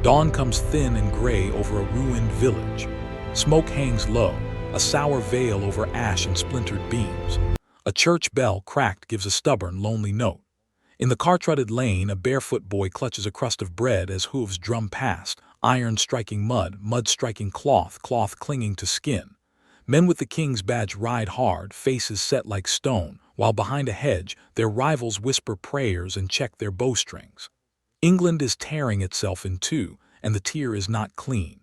Dawn comes thin and gray over a ruined village. Smoke hangs low, a sour veil over ash and splintered beams. A church bell cracked gives a stubborn, lonely note. In the car-trutted lane, a barefoot boy clutches a crust of bread as hooves drum past, iron striking mud, mud striking cloth, cloth clinging to skin. Men with the king's badge ride hard, faces set like stone, while behind a hedge, their rivals whisper prayers and check their bowstrings. England is tearing itself in two, and the tear is not clean.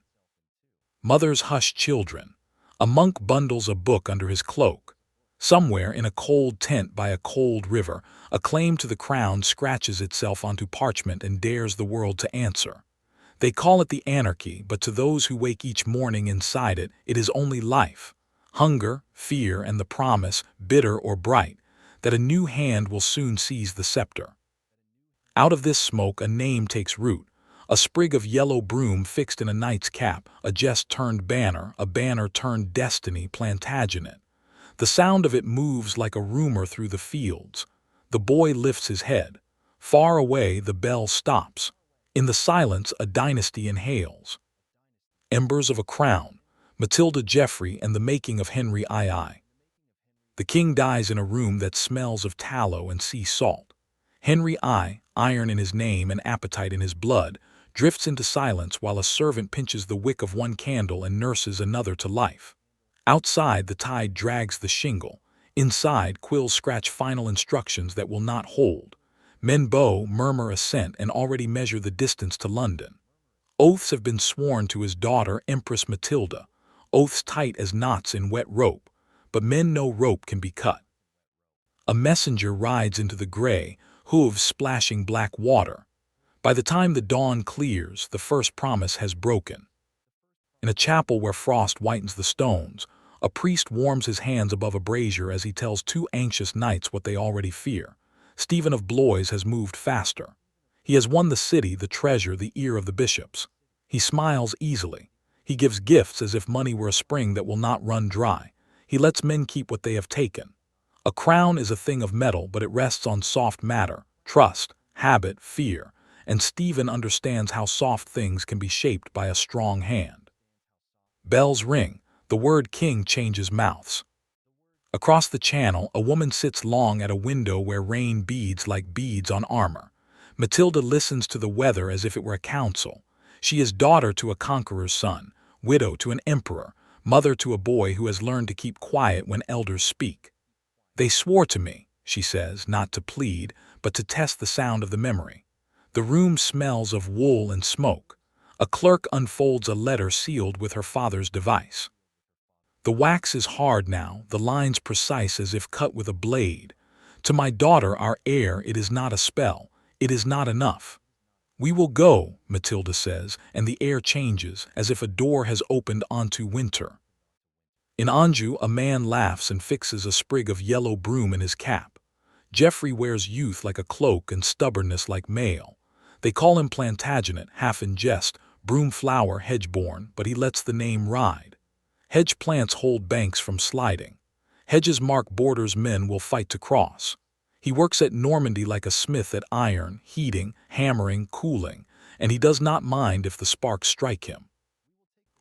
Mothers hush children. A monk bundles a book under his cloak. Somewhere in a cold tent by a cold river, a claim to the crown scratches itself onto parchment and dares the world to answer. They call it the anarchy, but to those who wake each morning inside it, it is only life. Hunger, fear, and the promise, bitter or bright, that a new hand will soon seize the scepter. Out of this smoke a name takes root, a sprig of yellow broom fixed in a knight's cap, a jest turned banner, a banner turned destiny, Plantagenet. The sound of it moves like a rumor through the fields. The boy lifts his head. Far away the bell stops. In the silence a dynasty inhales. Embers of a crown, Matilda Geoffrey and the making of Henry II. The king dies in a room that smells of tallow and sea salt. Henry I, iron in his name and appetite in his blood, drifts into silence while a servant pinches the wick of one candle and nurses another to life. Outside the tide drags the shingle. Inside quills scratch final instructions that will not hold. Men bow, murmur assent, and already measure the distance to London. Oaths have been sworn to his daughter, Empress Matilda, oaths tight as knots in wet rope, but men know rope can be cut. A messenger rides into the gray, hooves splashing black water. By the time the dawn clears, the first promise has broken. In a chapel where frost whitens the stones, a priest warms his hands above a brazier as he tells two anxious knights what they already fear. Stephen of Blois has moved faster. He has won the city, the treasure, the ear of the bishops. He smiles easily. He gives gifts as if money were a spring that will not run dry. He lets men keep what they have taken. A crown is a thing of metal, but it rests on soft matter, trust, habit, fear, and Stephen understands how soft things can be shaped by a strong hand. Bells ring. The word king changes mouths. Across the channel, a woman sits long at a window where rain beads like beads on armor. Matilda listens to the weather as if it were a council. She is daughter to a conqueror's son, widow to an emperor, mother to a boy who has learned to keep quiet when elders speak. They swore to me, she says, not to plead, but to test the sound of the memory. The room smells of wool and smoke. A clerk unfolds a letter sealed with her father's device. The wax is hard now, the lines precise as if cut with a blade. To my daughter, our heir, it is not a spell, it is not enough. We will go, Matilda says, and the air changes, as if a door has opened onto winter. In Anjou, a man laughs and fixes a sprig of yellow broom in his cap. Geoffrey wears youth like a cloak and stubbornness like mail. They call him Plantagenet, half in jest, broom flower hedge-born, but he lets the name ride. Hedge plants hold banks from sliding. Hedges mark borders men will fight to cross. He works at Normandy like a smith at iron, heating, hammering, cooling, and he does not mind if the sparks strike him.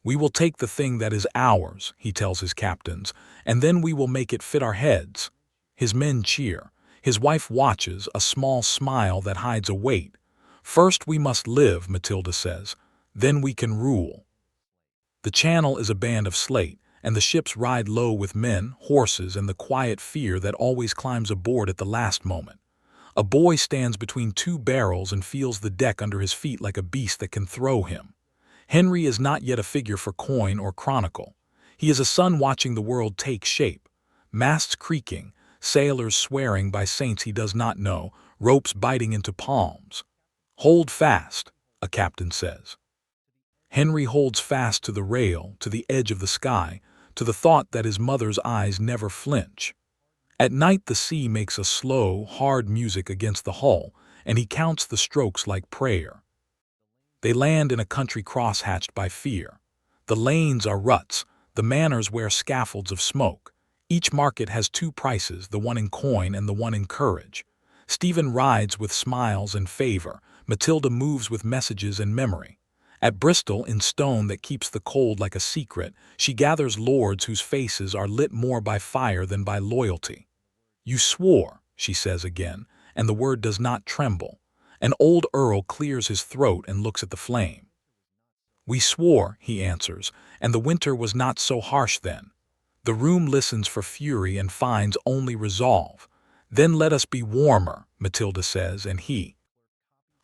We will take the thing that is ours, he tells his captains, and then we will make it fit our heads. His men cheer. His wife watches, a small smile that hides a weight. First we must live, Matilda says, then we can rule. The channel is a band of slate, and the ships ride low with men, horses, and the quiet fear that always climbs aboard at the last moment. A boy stands between two barrels and feels the deck under his feet like a beast that can throw him. Henry is not yet a figure for coin or chronicle. He is a son watching the world take shape. Masts creaking, sailors swearing by saints he does not know, ropes biting into palms. Hold fast, a captain says. Henry holds fast to the rail, to the edge of the sky, to the thought that his mother's eyes never flinch. At night the sea makes a slow, hard music against the hull, and he counts the strokes like prayer. They land in a country cross-hatched by fear. The lanes are ruts, the manors wear scaffolds of smoke. Each market has two prices, the one in coin and the one in courage. Stephen rides with smiles and favor, Matilda moves with messages and memory. At Bristol, in stone that keeps the cold like a secret, she gathers lords whose faces are lit more by fire than by loyalty. "You swore," she says again, and the word does not tremble. An old earl clears his throat and looks at the flame. "We swore," he answers, "and the winter was not so harsh then." The room listens for fury and finds only resolve. "Then let us be warmer," Matilda says, and he.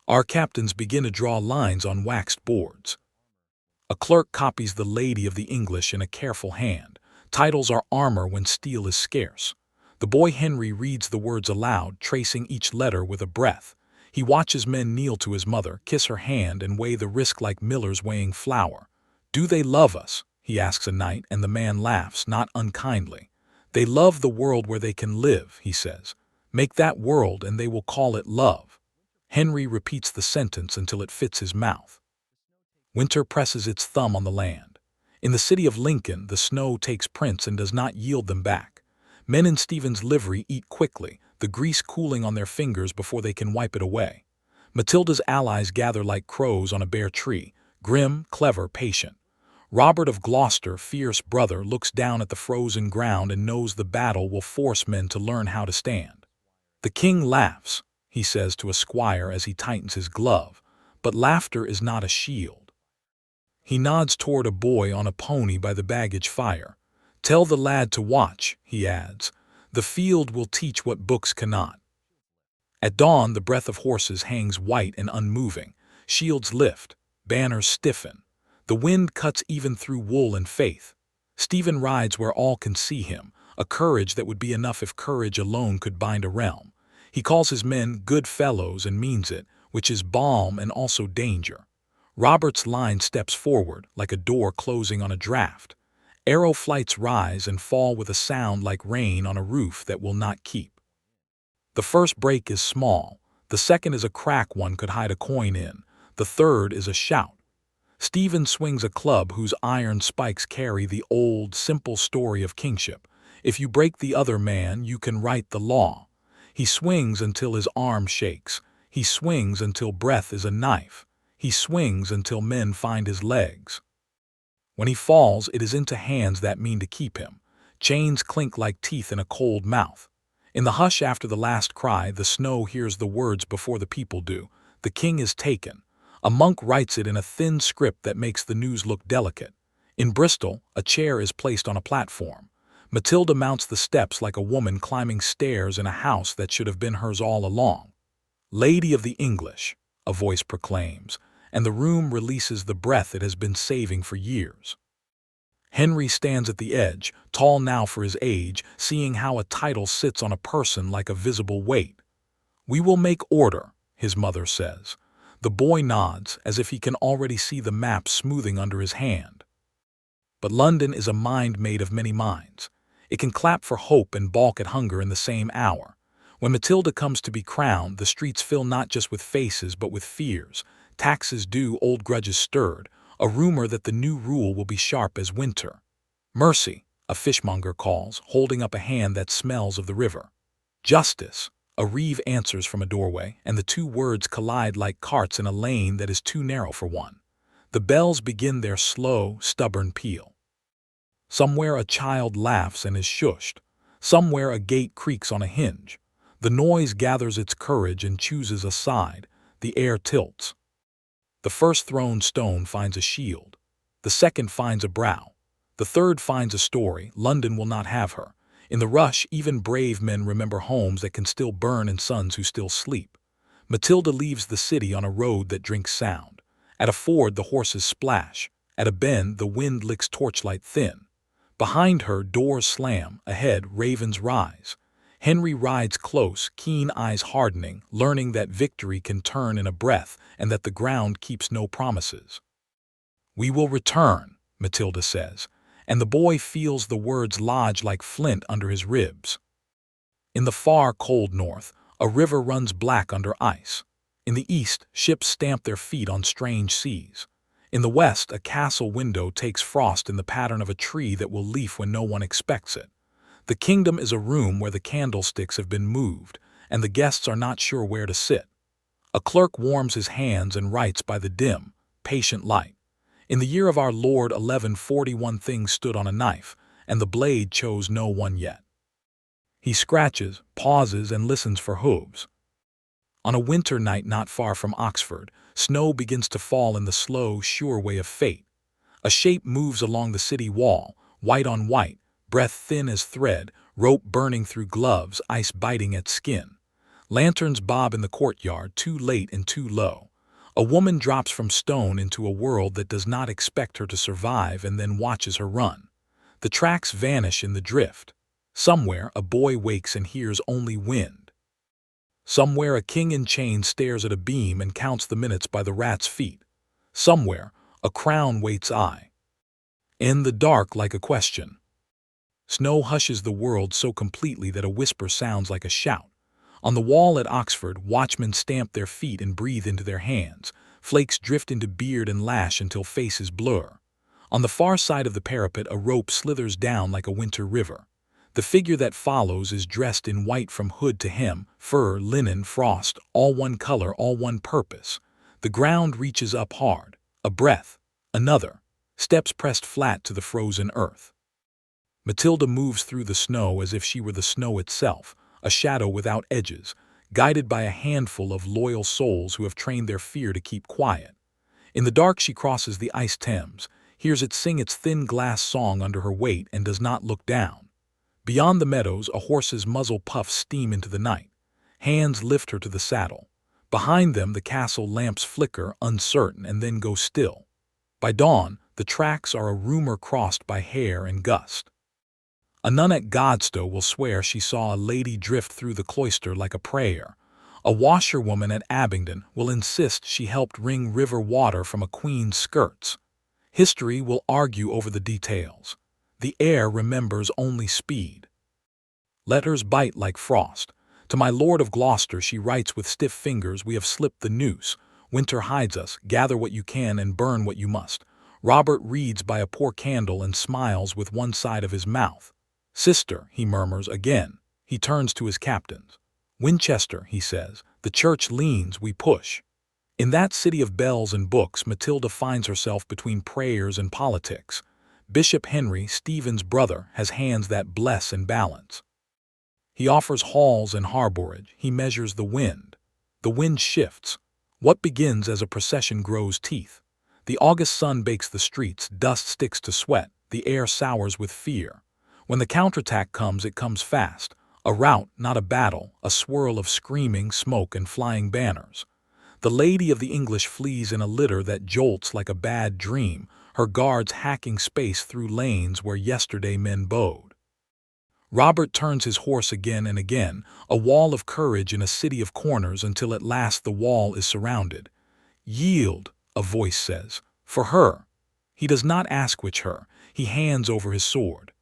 Our captains begin to draw lines on waxed boards. A clerk copies the Lady of the English in a careful hand. Titles are armor when steel is scarce. The boy Henry reads the words aloud, tracing each letter with a breath. He watches men kneel to his mother, kiss her hand, and weigh the risk like millers weighing flour. "Do they love us?" he asks a knight, and the man laughs, not unkindly. "They love the world where they can live," he says. "Make that world, and they will call it love." Henry repeats the sentence until it fits his mouth. Winter presses its thumb on the land. In the city of Lincoln, the snow takes prints and does not yield them back. Men in Stephen's livery eat quickly, the grease cooling on their fingers before they can wipe it away. Matilda's allies gather like crows on a bare tree, grim, clever, patient. Robert of Gloucester, fierce brother, looks down at the frozen ground and knows the battle will force men to learn how to stand. "The king laughs," he says to a squire as he tightens his glove, "but laughter is not a shield." He nods toward a boy on a pony by the baggage fire. "Tell the lad to watch," he adds. "The field will teach what books cannot." At dawn, the breath of horses hangs white and unmoving. Shields lift, banners stiffen. The wind cuts even through wool and faith. Stephen rides where all can see him, a courage that would be enough if courage alone could bind a realm. He calls his men good fellows and means it, which is balm and also danger. Robert's line steps forward, like a door closing on a draft. Arrow flights rise and fall with a sound like rain on a roof that will not keep. The first break is small, the second is a crack one could hide a coin in, the third is a shout. Stephen swings a club whose iron spikes carry the old, simple story of kingship. If you break the other man, you can write the law. He swings until his arm shakes. He swings until breath is a knife. He swings until men find his legs. When he falls, it is into hands that mean to keep him. Chains clink like teeth in a cold mouth. In the hush after the last cry, the snow hears the words before the people do. The king is taken. A monk writes it in a thin script that makes the news look delicate. In Bristol, a chair is placed on a platform. Matilda mounts the steps like a woman climbing stairs in a house that should have been hers all along. "Lady of the English," a voice proclaims, and the room releases the breath it has been saving for years. Henry stands at the edge, tall now for his age, seeing how a title sits on a person like a visible weight. "We will make order," his mother says. The boy nods, as if he can already see the map smoothing under his hand. But London is a mind made of many minds. It can clap for hope and balk at hunger in the same hour. When Matilda comes to be crowned, the streets fill not just with faces but with fears. Taxes due, old grudges stirred, a rumor that the new rule will be sharp as winter. "Mercy," a fishmonger calls, holding up a hand that smells of the river. "Justice," a reeve answers from a doorway, and the two words collide like carts in a lane that is too narrow for one. The bells begin their slow, stubborn peal. Somewhere a child laughs and is shushed. Somewhere a gate creaks on a hinge. The noise gathers its courage and chooses a side. The air tilts. The first thrown stone finds a shield. The second finds a brow. The third finds a story. London will not have her. In the rush, even brave men remember homes that can still burn and sons who still sleep. Matilda leaves the city on a road that drinks sound. At a ford, the horses splash. At a bend, the wind licks torchlight thin. Behind her, doors slam. Ahead, ravens rise. Henry rides close, keen eyes hardening, learning that victory can turn in a breath and that the ground keeps no promises. "We will return," Matilda says, and the boy feels the words lodge like flint under his ribs. In the far, cold north, a river runs black under ice. In the east, ships stamp their feet on strange seas. In the west, a castle window takes frost in the pattern of a tree that will leaf when no one expects it. The kingdom is a room where the candlesticks have been moved, and the guests are not sure where to sit. A clerk warms his hands and writes by the dim, patient light. In the year of our Lord 1141 things stood on a knife, and the blade chose no one yet. He scratches, pauses, and listens for hooves. On a winter night not far from Oxford, snow begins to fall in the slow, sure way of fate. A shape moves along the city wall, white on white, breath thin as thread, rope burning through gloves, ice biting at skin. Lanterns bob in the courtyard, too late and too low. A woman drops from stone into a world that does not expect her to survive and then watches her run. The tracks vanish in the drift. Somewhere, a boy wakes and hears only wind. Somewhere, a king in chains stares at a beam and counts the minutes by the rat's feet. Somewhere, a crown waits eye. In the dark, like a question. Snow hushes the world so completely that a whisper sounds like a shout. On the wall at Oxford, watchmen stamp their feet and breathe into their hands. Flakes drift into beard and lash until faces blur. On the far side of the parapet, a rope slithers down like a winter river. The figure that follows is dressed in white from hood to hem, fur, linen, frost, all one color, all one purpose. The ground reaches up hard. A breath. Another. Steps pressed flat to the frozen earth. Matilda moves through the snow as if she were the snow itself, a shadow without edges, guided by a handful of loyal souls who have trained their fear to keep quiet. In the dark she crosses the ice Thames, hears it sing its thin glass song under her weight, and does not look down. Beyond the meadows, a horse's muzzle puffs steam into the night. Hands lift her to the saddle. Behind them, the castle lamps flicker, uncertain, and then go still. By dawn, the tracks are a rumor crossed by hare and gust. A nun at Godstow will swear she saw a lady drift through the cloister like a prayer. A washerwoman at Abingdon will insist she helped wring river water from a queen's skirts. History will argue over the details. The air remembers only speed. Letters bite like frost. To my Lord of Gloucester she writes with stiff fingers, "We have slipped the noose. Winter hides us. Gather what you can and burn what you must." Robert reads by a poor candle and smiles with one side of his mouth. "Sister," he murmurs again. He turns to his captains. "Winchester," he says. "The church leans, we push." In that city of bells and books, Matilda finds herself between prayers and politics. Bishop Henry, Stephen's brother, has hands that bless and balance. He offers halls and harbourage. He measures the wind. The wind shifts. What begins as a procession grows teeth. The August sun bakes the streets, dust sticks to sweat, the air sours with fear. When the counterattack comes, it comes fast. A rout, not a battle, a swirl of screaming, smoke, and flying banners. The Lady of the English flees in a litter that jolts like a bad dream, her guards hacking space through lanes where yesterday men bowed. Robert turns his horse again and again, a wall of courage in a city of corners, until at last the wall is surrounded. "Yield," a voice says, "for her." He does not ask which her. He hands over his sword.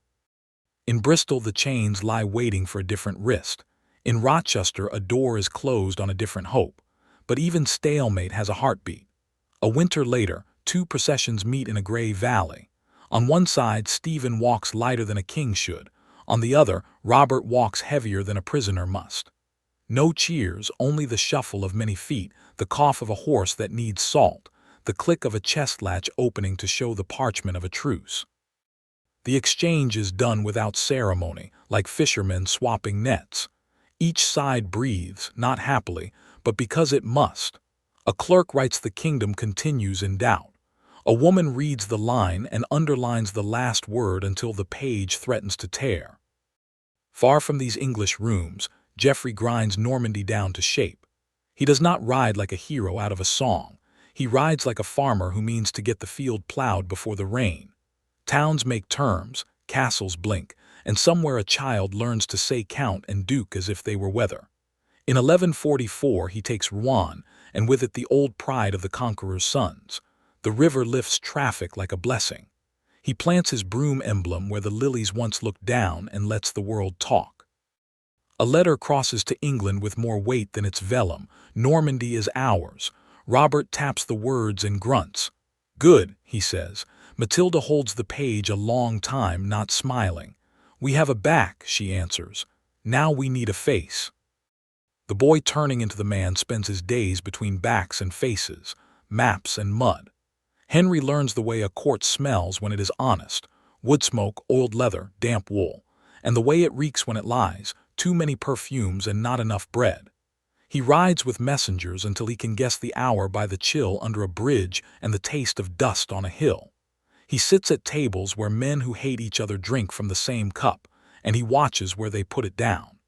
In Bristol the chains lie waiting for a different wrist. In Rochester a door is closed on a different hope. But even stalemate has a heartbeat. A winter later, two processions meet in a gray valley. On one side, Stephen walks lighter than a king should. On the other, Robert walks heavier than a prisoner must. No cheers, only the shuffle of many feet, the cough of a horse that needs salt, the click of a chest latch opening to show the parchment of a truce. The exchange is done without ceremony, like fishermen swapping nets. Each side breathes, not happily, but because it must. A clerk writes the kingdom continues in doubt. A woman reads the line and underlines the last word until the page threatens to tear. Far from these English rooms, Geoffrey grinds Normandy down to shape. He does not ride like a hero out of a song. He rides like a farmer who means to get the field plowed before the rain. Towns make terms, castles blink, and somewhere a child learns to say count and duke as if they were weather. In 1144 he takes Rouen, and with it the old pride of the conqueror's sons. The river lifts traffic like a blessing. He plants his broom emblem where the lilies once looked down and lets the world talk. A letter crosses to England with more weight than its vellum. Normandy is ours. Robert taps the words and grunts. "Good," he says. Matilda holds the page a long time, not smiling. "We have a back," she answers. "Now we need a face." The boy turning into the man spends his days between backs and faces, maps and mud. Henry learns the way a court smells when it is honest: wood smoke, oiled leather, damp wool, and the way it reeks when it lies: too many perfumes and not enough bread. He rides with messengers until he can guess the hour by the chill under a bridge and the taste of dust on a hill. He sits at tables where men who hate each other drink from the same cup, and he watches where they put it down.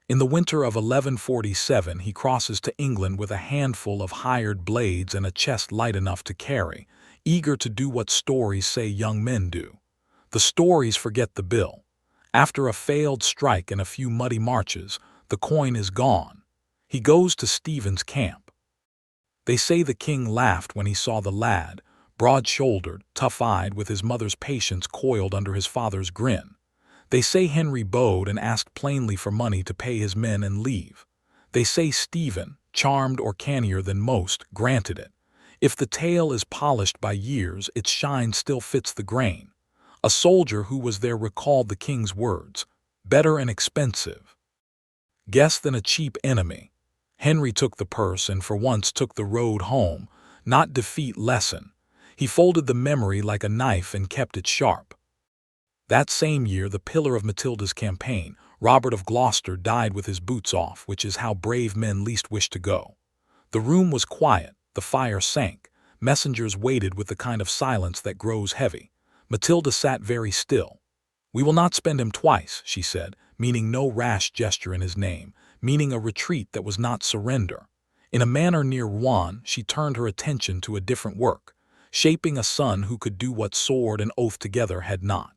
In the winter of 1147 he crosses to England with a handful of hired blades and a chest light enough to carry, eager to do what stories say young men do. The stories forget the bill. After a failed strike and a few muddy marches, the coin is gone. He goes to Stephen's camp. They say the king laughed when he saw the lad, broad-shouldered, tough-eyed, with his mother's patience coiled under his father's grin. They say Henry bowed and asked plainly for money to pay his men and leave. They say Stephen, charmed or cannier than most, granted it. If the tale is polished by years, its shine still fits the grain. A soldier who was there recalled the king's words: better an expensive guest than a cheap enemy. Henry took the purse and for once took the road home, not defeat lesson. He folded the memory like a knife and kept it sharp. That same year, the pillar of Matilda's campaign, Robert of Gloucester, died with his boots off, which is how brave men least wish to go. The room was quiet, the fire sank, messengers waited with the kind of silence that grows heavy. Matilda sat very still. "We will not spend him twice," she said, meaning no rash gesture in his name, meaning a retreat that was not surrender. In a manner near Rouen, she turned her attention to a different work, shaping a son who could do what sword and oath together had not.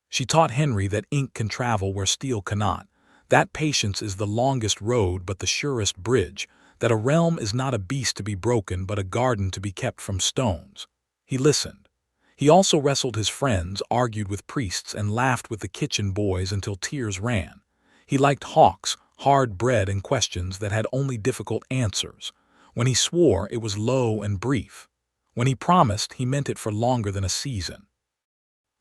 She taught Henry that ink can travel where steel cannot, that patience is the longest road but the surest bridge, that a realm is not a beast to be broken but a garden to be kept from stones. He listened. He also wrestled his friends, argued with priests, and laughed with the kitchen boys until tears ran. He liked hawks, hard bread, and questions that had only difficult answers. When he swore, it was low and brief. When he promised, he meant it for longer than a season.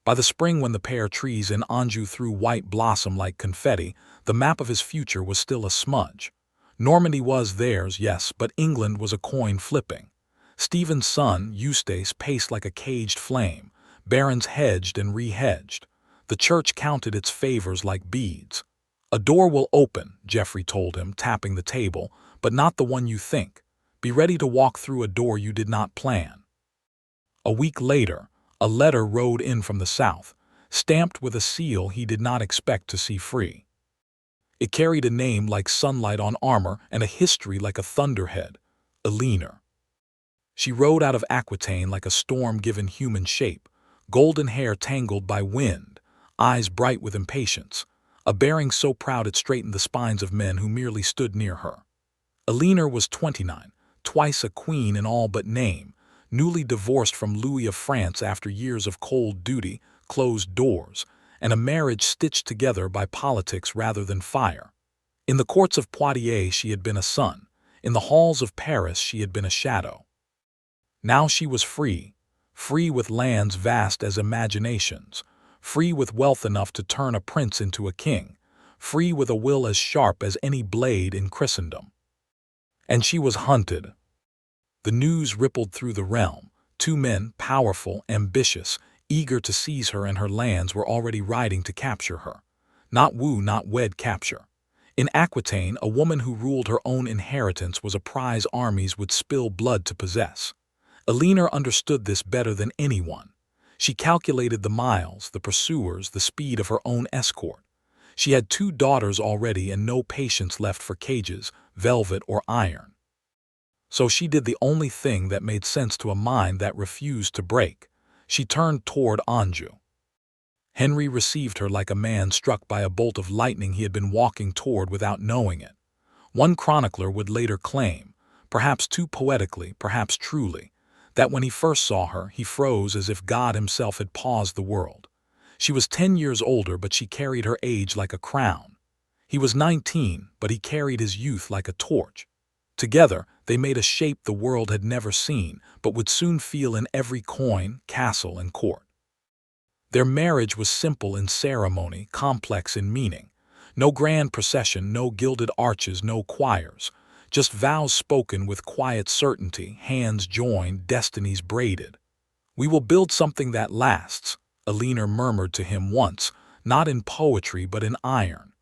By the spring, when the pear trees in Anjou threw white blossom like confetti, the map of his future was still a smudge. Normandy was theirs, yes, but England was a coin flipping. Stephen's son, Eustace, paced like a caged flame. Barons hedged and re-hedged. The church counted its favors like beads. "A door will open," Geoffrey told him, tapping the table, "but not the one you think. Be ready to walk through a door you did not plan." A week later, a letter rode in from the south, stamped with a seal he did not expect to see free. It carried a name like sunlight on armor and a history like a thunderhead: Eleanor. She rode out of Aquitaine like a storm given human shape, golden hair tangled by wind, eyes bright with impatience, a bearing so proud it straightened the spines of men who merely stood near her. Eleanor was 29, twice a queen in all but name, newly divorced from Louis of France after years of cold duty, closed doors, and a marriage stitched together by politics rather than fire. In the courts of Poitiers she had been a sun, in the halls of Paris she had been a shadow. Now she was free, free with lands vast as imaginations, free with wealth enough to turn a prince into a king, free with a will as sharp as any blade in Christendom. And she was hunted. The news rippled through the realm. 2 men, powerful, ambitious, eager to seize her and her lands, were already riding to capture her. Not woo, not wed, capture. In Aquitaine, a woman who ruled her own inheritance was a prize armies would spill blood to possess. Eleanor understood this better than anyone. She calculated the miles, the pursuers, the speed of her own escort. She had 2 daughters already and no patience left for cages, velvet, or iron. So she did the only thing that made sense to a mind that refused to break. She turned toward Anjou. Henry received her like a man struck by a bolt of lightning he had been walking toward without knowing it. One chronicler would later claim, perhaps too poetically, perhaps truly, that when he first saw her, he froze as if God himself had paused the world. She was 10 years older, but she carried her age like a crown. He was 19, but he carried his youth like a torch. Together, they made a shape the world had never seen, but would soon feel in every coin, castle, and court. Their marriage was simple in ceremony, complex in meaning. No grand procession, no gilded arches, no choirs. Just vows spoken with quiet certainty, hands joined, destinies braided. "We will build something that lasts," Eleanor murmured to him once, not in poetry but in iron.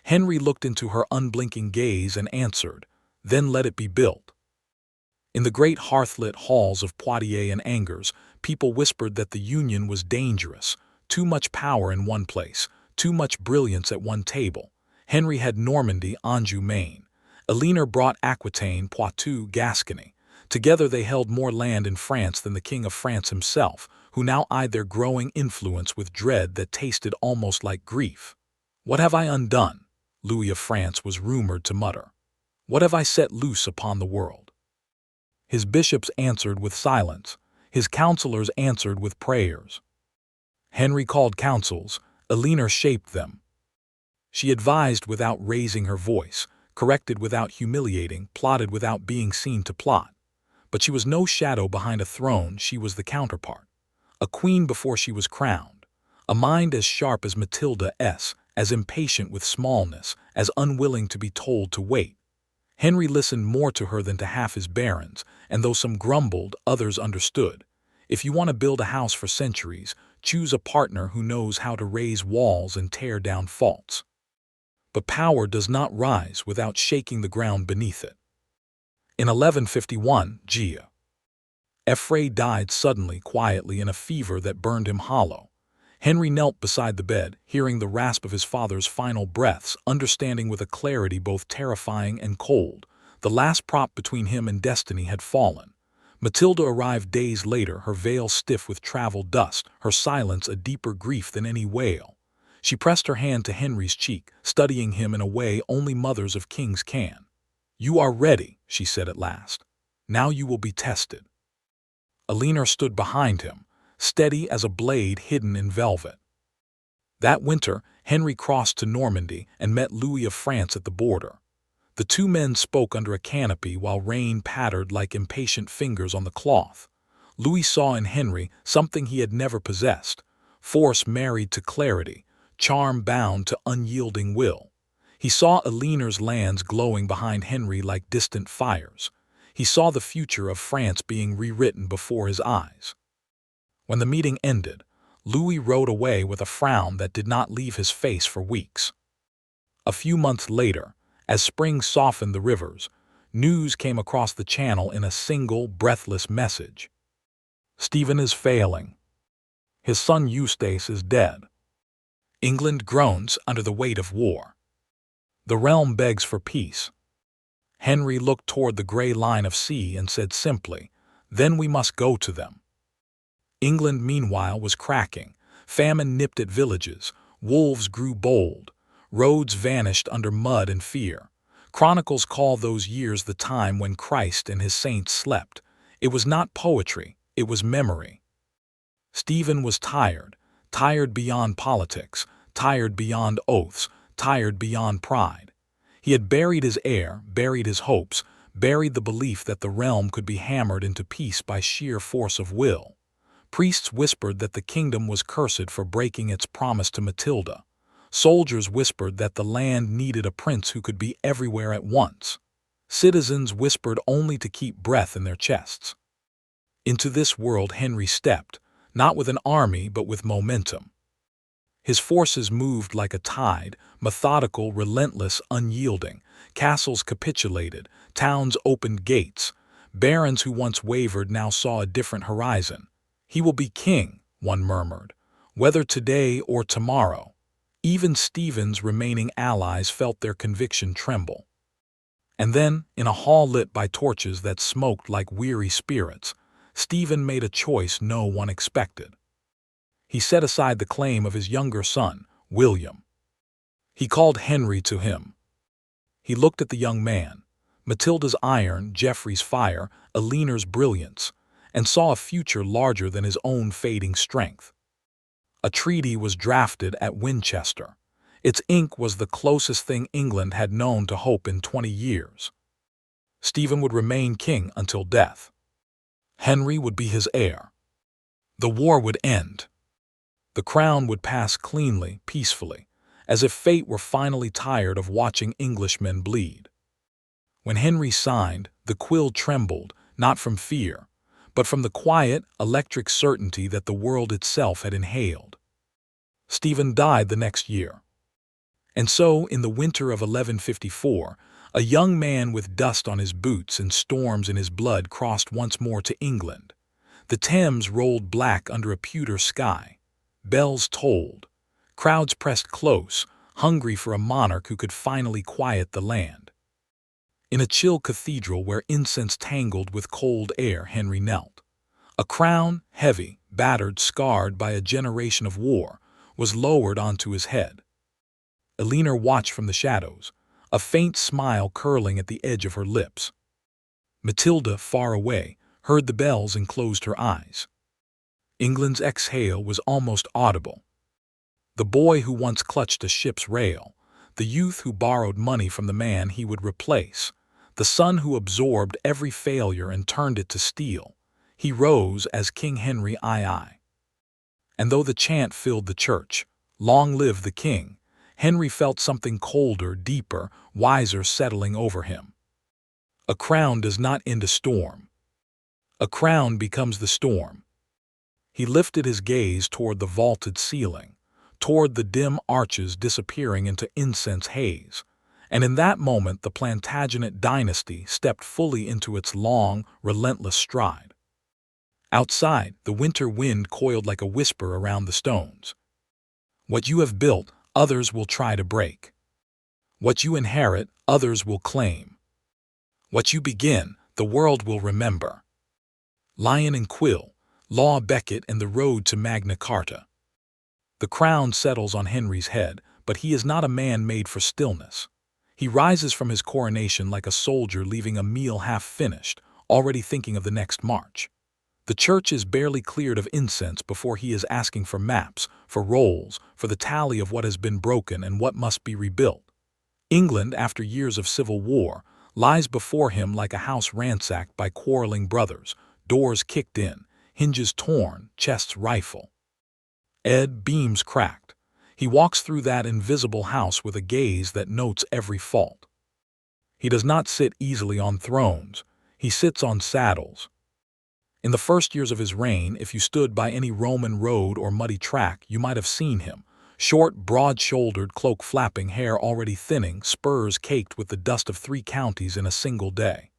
Henry looked into her unblinking gaze and answered, "Then let it be built." In the great hearthlit halls of Poitiers and Angers, people whispered that the union was dangerous. Too much power in one place, too much brilliance at one table. Henry had Normandy, Anjou, Maine. Eleanor brought Aquitaine, Poitou, Gascony. Together they held more land in France than the King of France himself, who now eyed their growing influence with dread that tasted almost like grief. "What have I undone?" Louis of France was rumored to mutter. "What have I set loose upon the world?" His bishops answered with silence. His counselors answered with prayers. Henry called councils. Eleanor shaped them. She advised without raising her voice, corrected without humiliating, plotted without being seen to plot. But she was no shadow behind a throne. She was the counterpart. A queen before she was crowned. A mind as sharp as Matilda's, as impatient with smallness, as unwilling to be told to wait. Henry listened more to her than to half his barons, and though some grumbled, others understood. If you want to build a house for centuries, choose a partner who knows how to raise walls and tear down faults. But power does not rise without shaking the ground beneath it. In 1151, Geoffrey died suddenly, quietly, in a fever that burned him hollow. Henry knelt beside the bed, hearing the rasp of his father's final breaths, understanding with a clarity both terrifying and cold. The last prop between him and destiny had fallen. Matilda arrived days later, her veil stiff with travel dust, her silence a deeper grief than any wail. She pressed her hand to Henry's cheek, studying him in a way only mothers of kings can. "You are ready," she said at last. "Now you will be tested." Eleanor stood behind him, steady as a blade hidden in velvet. That winter, Henry crossed to Normandy and met Louis of France at the border. The two men spoke under a canopy while rain pattered like impatient fingers on the cloth. Louis saw in Henry something he had never possessed: force married to clarity, charm bound to unyielding will. He saw Eleanor's lands glowing behind Henry like distant fires. He saw the future of France being rewritten before his eyes. When the meeting ended, Louis rode away with a frown that did not leave his face for weeks. A few months later, as spring softened the rivers, news came across the channel in a single, breathless message. "Stephen is failing. His son Eustace is dead. England groans under the weight of war. The realm begs for peace." Henry looked toward the gray line of sea and said simply, "Then we must go to them." England, meanwhile, was cracking. Famine nipped at villages. Wolves grew bold. Roads vanished under mud and fear. Chronicles call those years the time when Christ and his saints slept. It was not poetry, it was memory. Stephen was tired, tired beyond politics, tired beyond oaths, tired beyond pride. He had buried his heir, buried his hopes, buried the belief that the realm could be hammered into peace by sheer force of will. Priests whispered that the kingdom was cursed for breaking its promise to Matilda. Soldiers whispered that the land needed a prince who could be everywhere at once. Citizens whispered only to keep breath in their chests. Into this world Henry stepped, not with an army but with momentum. His forces moved like a tide, methodical, relentless, unyielding. Castles capitulated, towns opened gates. Barons who once wavered now saw a different horizon. "He will be king," one murmured, "whether today or tomorrow." Even Stephen's remaining allies felt their conviction tremble. And then, in a hall lit by torches that smoked like weary spirits, Stephen made a choice no one expected. He set aside the claim of his younger son, William. He called Henry to him. He looked at the young man, Matilda's iron, Geoffrey's fire, Eleanor's brilliance, and saw a future larger than his own fading strength. A treaty was drafted at Winchester. Its ink was the closest thing England had known to hope in 20 years. Stephen would remain king until death. Henry would be his heir. The war would end. The crown would pass cleanly, peacefully, as if fate were finally tired of watching Englishmen bleed. When Henry signed, the quill trembled, not from fear, but from the quiet, electric certainty that the world itself had inhaled. Stephen died the next year. And so, in the winter of 1154, a young man with dust on his boots and storms in his blood crossed once more to England. The Thames rolled black under a pewter sky. Bells tolled. Crowds pressed close, hungry for a monarch who could finally quiet the land. In a chill cathedral where incense tangled with cold air, Henry knelt. A crown, heavy, battered, scarred by a generation of war, was lowered onto his head. Eleanor watched from the shadows, a faint smile curling at the edge of her lips. Matilda, far away, heard the bells and closed her eyes. England's exhale was almost audible. The boy who once clutched a ship's rail, the youth who borrowed money from the man he would replace, the son who absorbed every failure and turned it to steel, he rose as King Henry II. And though the chant filled the church, "Long live the King," Henry felt something colder, deeper, wiser settling over him. A crown does not end a storm. A crown becomes the storm. He lifted his gaze toward the vaulted ceiling, toward the dim arches disappearing into incense haze, and in that moment the Plantagenet dynasty stepped fully into its long, relentless stride. Outside, the winter wind coiled like a whisper around the stones. What you have built, others will try to break. What you inherit, others will claim. What you begin, the world will remember. Lion and Quill, Law Becket and the road to Magna Carta. The crown settles on Henry's head, but he is not a man made for stillness. He rises from his coronation like a soldier leaving a meal half finished, already thinking of the next march. The church is barely cleared of incense before he is asking for maps, for rolls, for the tally of what has been broken and what must be rebuilt. England, after years of civil war, lies before him like a house ransacked by quarreling brothers, doors kicked in, hinges torn, chests rifled. Beams cracked. He walks through that invisible house with a gaze that notes every fault. He does not sit easily on thrones. He sits on saddles. In the first years of his reign, if you stood by any Roman road or muddy track, you might have seen him. Short, broad-shouldered, cloak flapping, hair already thinning, spurs caked with the dust of 3 counties in a single day.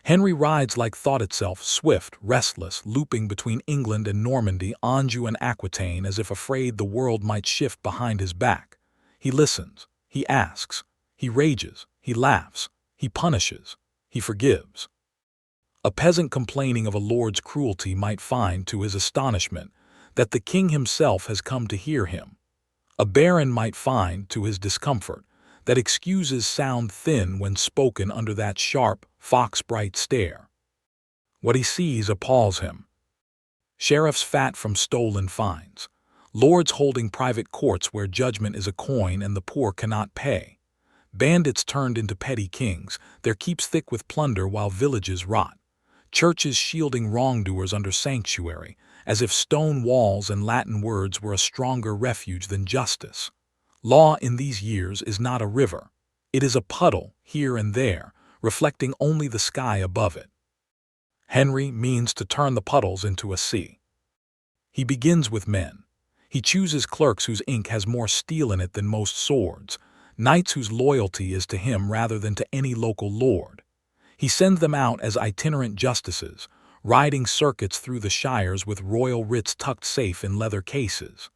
Henry rides like thought itself, swift, restless, looping between England and Normandy, Anjou and Aquitaine, as if afraid the world might shift behind his back. He listens, he asks, he rages, he laughs, he punishes, he forgives. A peasant complaining of a lord's cruelty might find, to his astonishment, that the king himself has come to hear him. A baron might find, to his discomfort, that excuses sound thin when spoken under that sharp, fox-bright stare. What he sees appalls him. Sheriffs fat from stolen fines. Lords holding private courts where judgment is a coin and the poor cannot pay. Bandits turned into petty kings, their keeps thick with plunder while villages rot. Churches shielding wrongdoers under sanctuary, as if stone walls and Latin words were a stronger refuge than justice. Law in these years is not a river. It is a puddle, here and there, reflecting only the sky above it. Henry means to turn the puddles into a sea. He begins with men. He chooses clerks whose ink has more steel in it than most swords, knights whose loyalty is to him rather than to any local lord. He sends them out as itinerant justices, riding circuits through the shires with royal writs tucked safe in leather cases.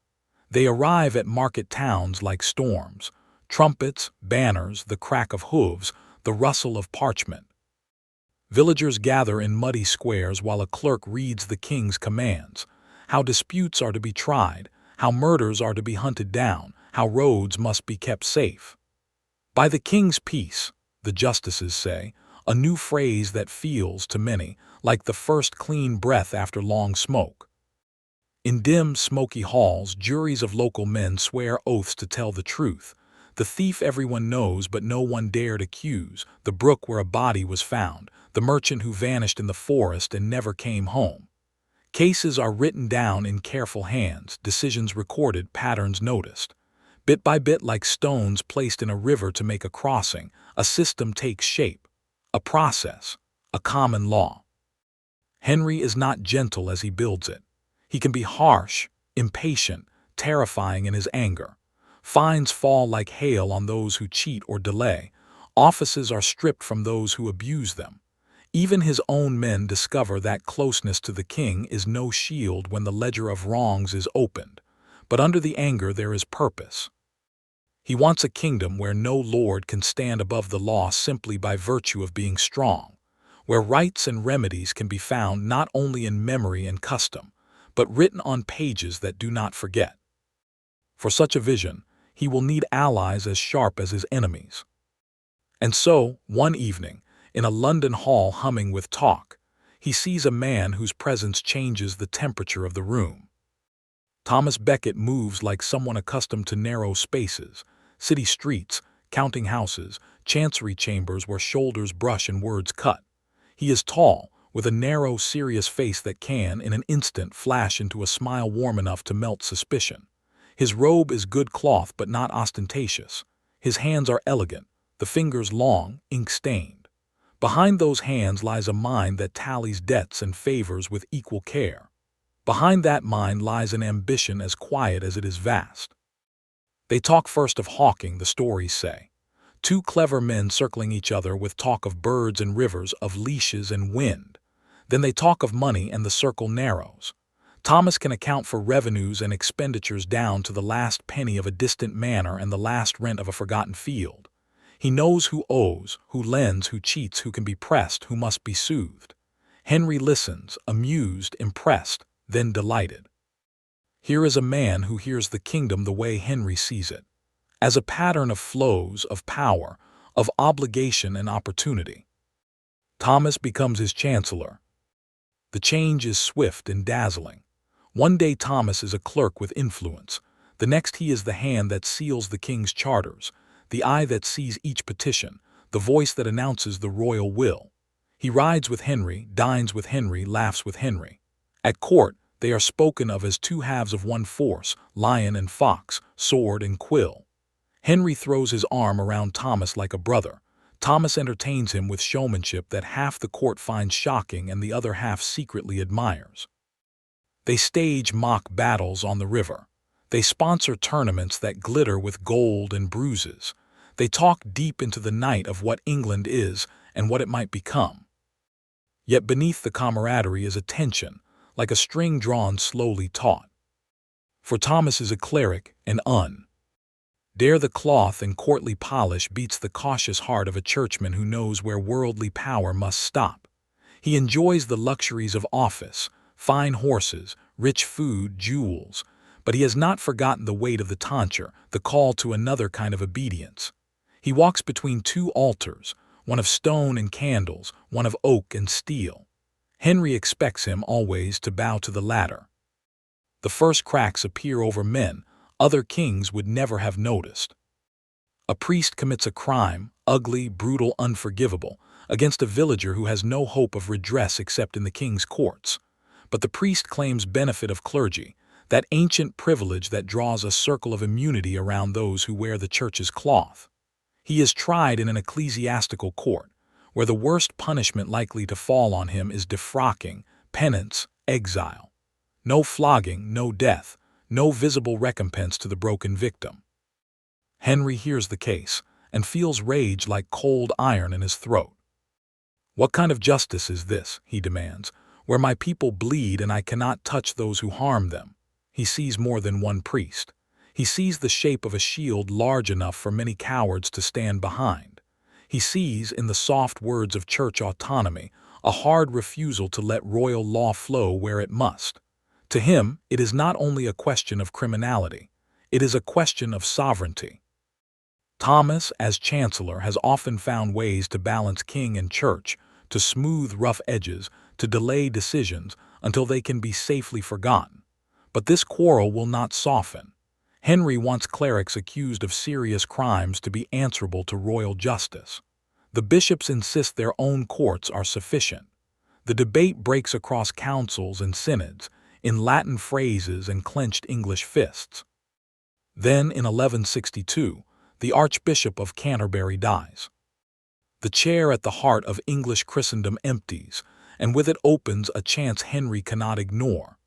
They arrive at market towns like storms, trumpets, banners, the crack of hooves, the rustle of parchment. Villagers gather in muddy squares while a clerk reads the king's commands, how disputes are to be tried, how murders are to be hunted down, how roads must be kept safe. By the king's peace, the justices say, a new phrase that feels, to many, like the first clean breath after long smoke. In dim, smoky halls, juries of local men swear oaths to tell the truth. The thief everyone knows but no one dared accuse, the brook where a body was found, the merchant who vanished in the forest and never came home. Cases are written down in careful hands, decisions recorded, patterns noticed. Bit by bit, like stones placed in a river to make a crossing, a system takes shape. a process, a common law. Henry is not gentle as he builds it. He can be harsh, impatient, terrifying in his anger. Fines fall like hail on those who cheat or delay. Offices are stripped from those who abuse them. Even his own men discover that closeness to the king is no shield when the ledger of wrongs is opened. But under the anger there is purpose. He wants a kingdom where no lord can stand above the law simply by virtue of being strong, where rights and remedies can be found not only in memory and custom, but written on pages that do not forget. For such a vision, he will need allies as sharp as his enemies. And so, one evening, in a London hall humming with talk, he sees a man whose presence changes the temperature of the room. Thomas Becket moves like someone accustomed to narrow spaces, city streets, counting houses, chancery chambers where shoulders brush and words cut. He is tall, with a narrow, serious face that can, in an instant, flash into a smile warm enough to melt suspicion. His robe is good cloth but not ostentatious. His hands are elegant, the fingers long, ink-stained. Behind those hands lies a mind that tallies debts and favors with equal care. Behind that mind lies an ambition as quiet as it is vast. They talk first of hawking, the stories say. Two clever men circling each other with talk of birds and rivers, of leashes and wind. Then they talk of money and the circle narrows. Thomas can account for revenues and expenditures down to the last penny of a distant manor and the last rent of a forgotten field. He knows who owes, who lends, who cheats, who can be pressed, who must be soothed. Henry listens, amused, impressed, then delighted. Here is a man who hears the kingdom the way Henry sees it, as a pattern of flows, of power, of obligation and opportunity. Thomas becomes his chancellor. The change is swift and dazzling. One day Thomas is a clerk with influence. The next he is the hand that seals the king's charters, the eye that sees each petition, the voice that announces the royal will. He rides with Henry, dines with Henry, laughs with Henry. At court, they are spoken of as two halves of one force, lion and fox, sword and quill. Henry throws his arm around Thomas like a brother. Thomas entertains him with showmanship that half the court finds shocking and the other half secretly admires. They stage mock battles on the river. They sponsor tournaments that glitter with gold and bruises. They talk deep into the night of what England is and what it might become. Yet beneath the camaraderie is a tension, like a string drawn slowly taut. For Thomas is a cleric, an dare the cloth and courtly polish beats the cautious heart of a churchman who knows where worldly power must stop. He enjoys the luxuries of office, fine horses, rich food, jewels, but he has not forgotten the weight of the tonsure, the call to another kind of obedience. He walks between two altars, one of stone and candles, one of oak and steel. Henry expects him always to bow to the latter. The first cracks appear over men other kings would never have noticed. A priest commits a crime, ugly, brutal, unforgivable, against a villager who has no hope of redress except in the king's courts. But the priest claims benefit of clergy, that ancient privilege that draws a circle of immunity around those who wear the church's cloth. He is tried in an ecclesiastical court, where the worst punishment likely to fall on him is defrocking, penance, exile. No flogging, no death, no visible recompense to the broken victim. Henry hears the case and feels rage like cold iron in his throat. What kind of justice is this, he demands, where my people bleed and I cannot touch those who harm them? He sees more than one priest. He sees the shape of a shield large enough for many cowards to stand behind. He sees, in the soft words of church autonomy, a hard refusal to let royal law flow where it must. To him, it is not only a question of criminality, it is a question of sovereignty. Thomas, as chancellor, has often found ways to balance king and church, to smooth rough edges, to delay decisions until they can be safely forgotten. But this quarrel will not soften. Henry wants clerics accused of serious crimes to be answerable to royal justice. The bishops insist their own courts are sufficient. The debate breaks across councils and synods, in Latin phrases and clenched English fists. Then, in 1162, the Archbishop of Canterbury dies. The chair at the heart of English Christendom empties, and with it opens a chance Henry cannot ignore.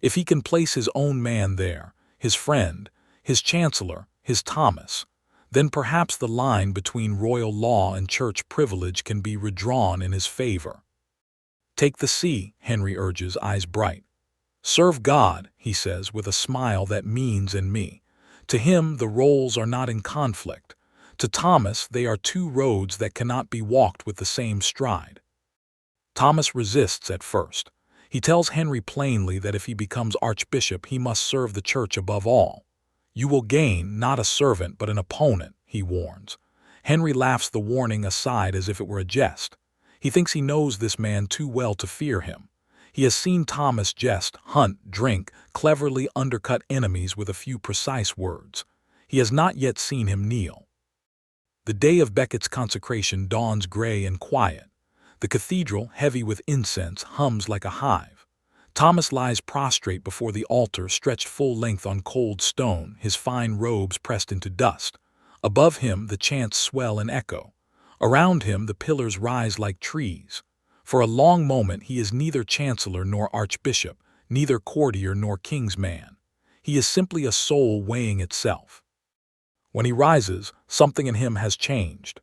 If he can place his own man there, his friend, his chancellor, his Thomas, then perhaps the line between royal law and church privilege can be redrawn in his favor. "Take the sea," Henry urges, eyes bright. "Serve God," he says with a smile that means in me. To him the roles are not in conflict. To Thomas they are two roads that cannot be walked with the same stride. Thomas resists at first. He tells Henry plainly that if he becomes archbishop he must serve the church above all. "You will gain, not a servant, but an opponent," he warns. Henry laughs the warning aside as if it were a jest. He thinks he knows this man too well to fear him. He has seen Thomas jest, hunt, drink, cleverly undercut enemies with a few precise words. He has not yet seen him kneel. The day of Becket's consecration dawns gray and quiet. The cathedral, heavy with incense, hums like a hive. Thomas lies prostrate before the altar, stretched full length on cold stone, his fine robes pressed into dust. Above him the chants swell and echo. Around him the pillars rise like trees. For a long moment he is neither chancellor nor archbishop, neither courtier nor king's man. He is simply a soul weighing itself. When he rises, something in him has changed.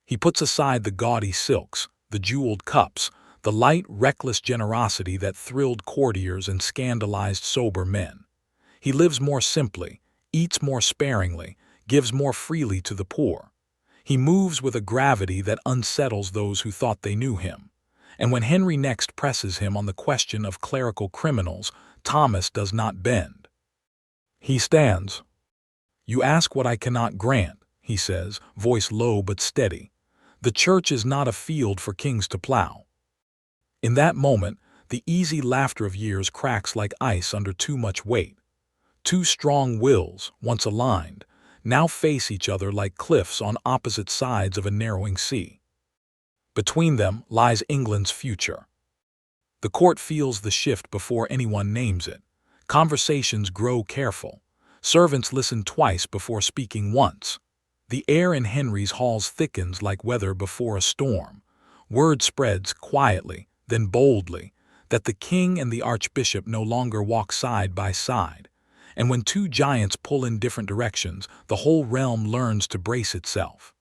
He puts aside the gaudy silks, the jeweled cups, the light, reckless generosity that thrilled courtiers and scandalized sober men. He lives more simply, eats more sparingly, gives more freely to the poor. He moves with a gravity that unsettles those who thought they knew him. And when Henry next presses him on the question of clerical criminals, Thomas does not bend. He stands. "You ask what I cannot grant," he says, voice low but steady. "The church is not a field for kings to plow." In that moment, the easy laughter of years cracks like ice under too much weight. Two strong wills, once aligned, now face each other like cliffs on opposite sides of a narrowing sea. Between them lies England's future. The court feels the shift before anyone names it. Conversations grow careful. Servants listen twice before speaking once. The air in Henry's halls thickens like weather before a storm. Word spreads quietly, then boldly, that the king and the archbishop no longer walk side by side. And when two giants pull in different directions, the whole realm learns to brace itself.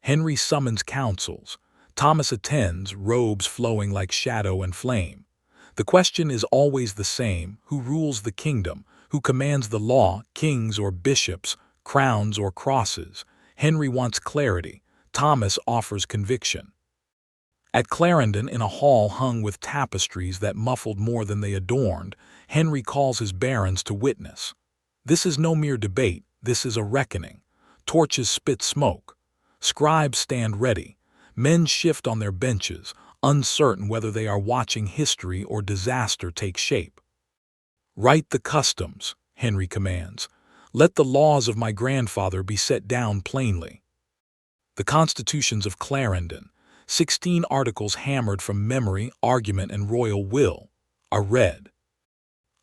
Henry summons councils. Thomas attends, robes flowing like shadow and flame. The question is always the same: who rules the kingdom? Who commands the law, kings or bishops, crowns or crosses? Henry wants clarity. Thomas offers conviction. At Clarendon, in a hall hung with tapestries that muffled more than they adorned, Henry calls his barons to witness. This is no mere debate, this is a reckoning. Torches spit smoke. Scribes stand ready. Men shift on their benches, uncertain whether they are watching history or disaster take shape. "Write the customs," Henry commands. "Let the laws of my grandfather be set down plainly." The constitutions of Clarendon, 16 articles hammered from memory, argument, and royal will, are read.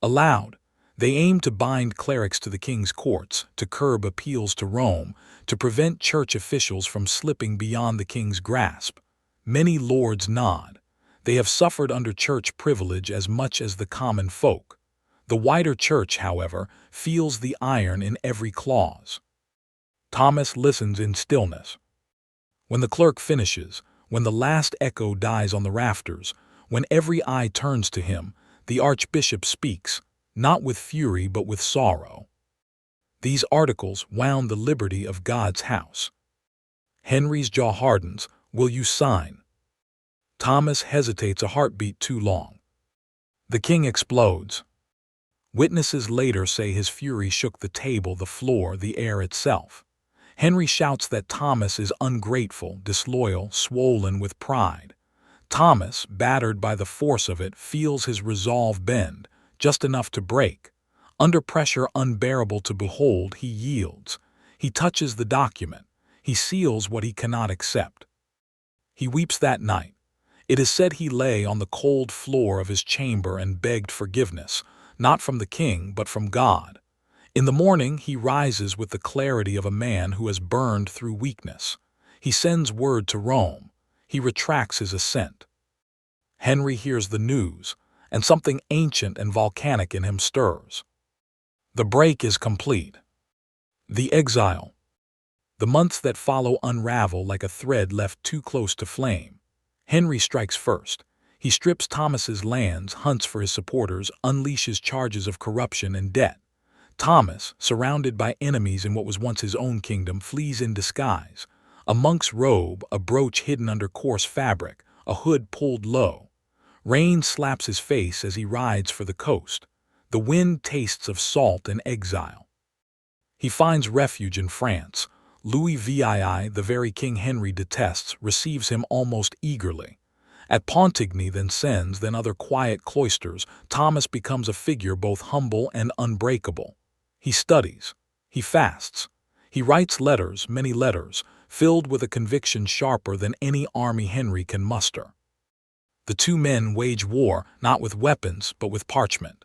Aloud, they aim to bind clerics to the king's courts, to curb appeals to Rome, to prevent church officials from slipping beyond the king's grasp. Many lords nod. They have suffered under church privilege as much as the common folk. The wider church, however, feels the iron in every clause. Thomas listens in stillness. When the clerk finishes, when the last echo dies on the rafters, when every eye turns to him, the archbishop speaks, not with fury but with sorrow. "These articles wound the liberty of God's house." Henry's jaw hardens. "Will you sign?" Thomas hesitates a heartbeat too long. The king explodes. Witnesses later say his fury shook the table, the floor, the air itself. Henry shouts that Thomas is ungrateful, disloyal, swollen with pride. Thomas, battered by the force of it, feels his resolve bend, just enough to break. Under pressure unbearable to behold, he yields. He touches the document. He seals what he cannot accept. He weeps that night. It is said he lay on the cold floor of his chamber and begged forgiveness, not from the king, but from God. In the morning he rises with the clarity of a man who has burned through weakness. He sends word to Rome. He retracts his assent. Henry hears the news, and something ancient and volcanic in him stirs. The break is complete. The exile. The months that follow unravel like a thread left too close to flame. Henry strikes first. He strips Thomas's lands, hunts for his supporters, unleashes charges of corruption and debt. Thomas, surrounded by enemies in what was once his own kingdom, flees in disguise. A monk's robe, a brooch hidden under coarse fabric, a hood pulled low. Rain slaps his face as he rides for the coast. The wind tastes of salt and exile. He finds refuge in France. Louis VII, the very king Henry detests, receives him almost eagerly. At Plantagenet, then Sens, then other quiet cloisters, Thomas becomes a figure both humble and unbreakable. He studies. He fasts. He writes letters, many letters, filled with a conviction sharper than any army Henry can muster. The two men wage war, not with weapons, but with parchment.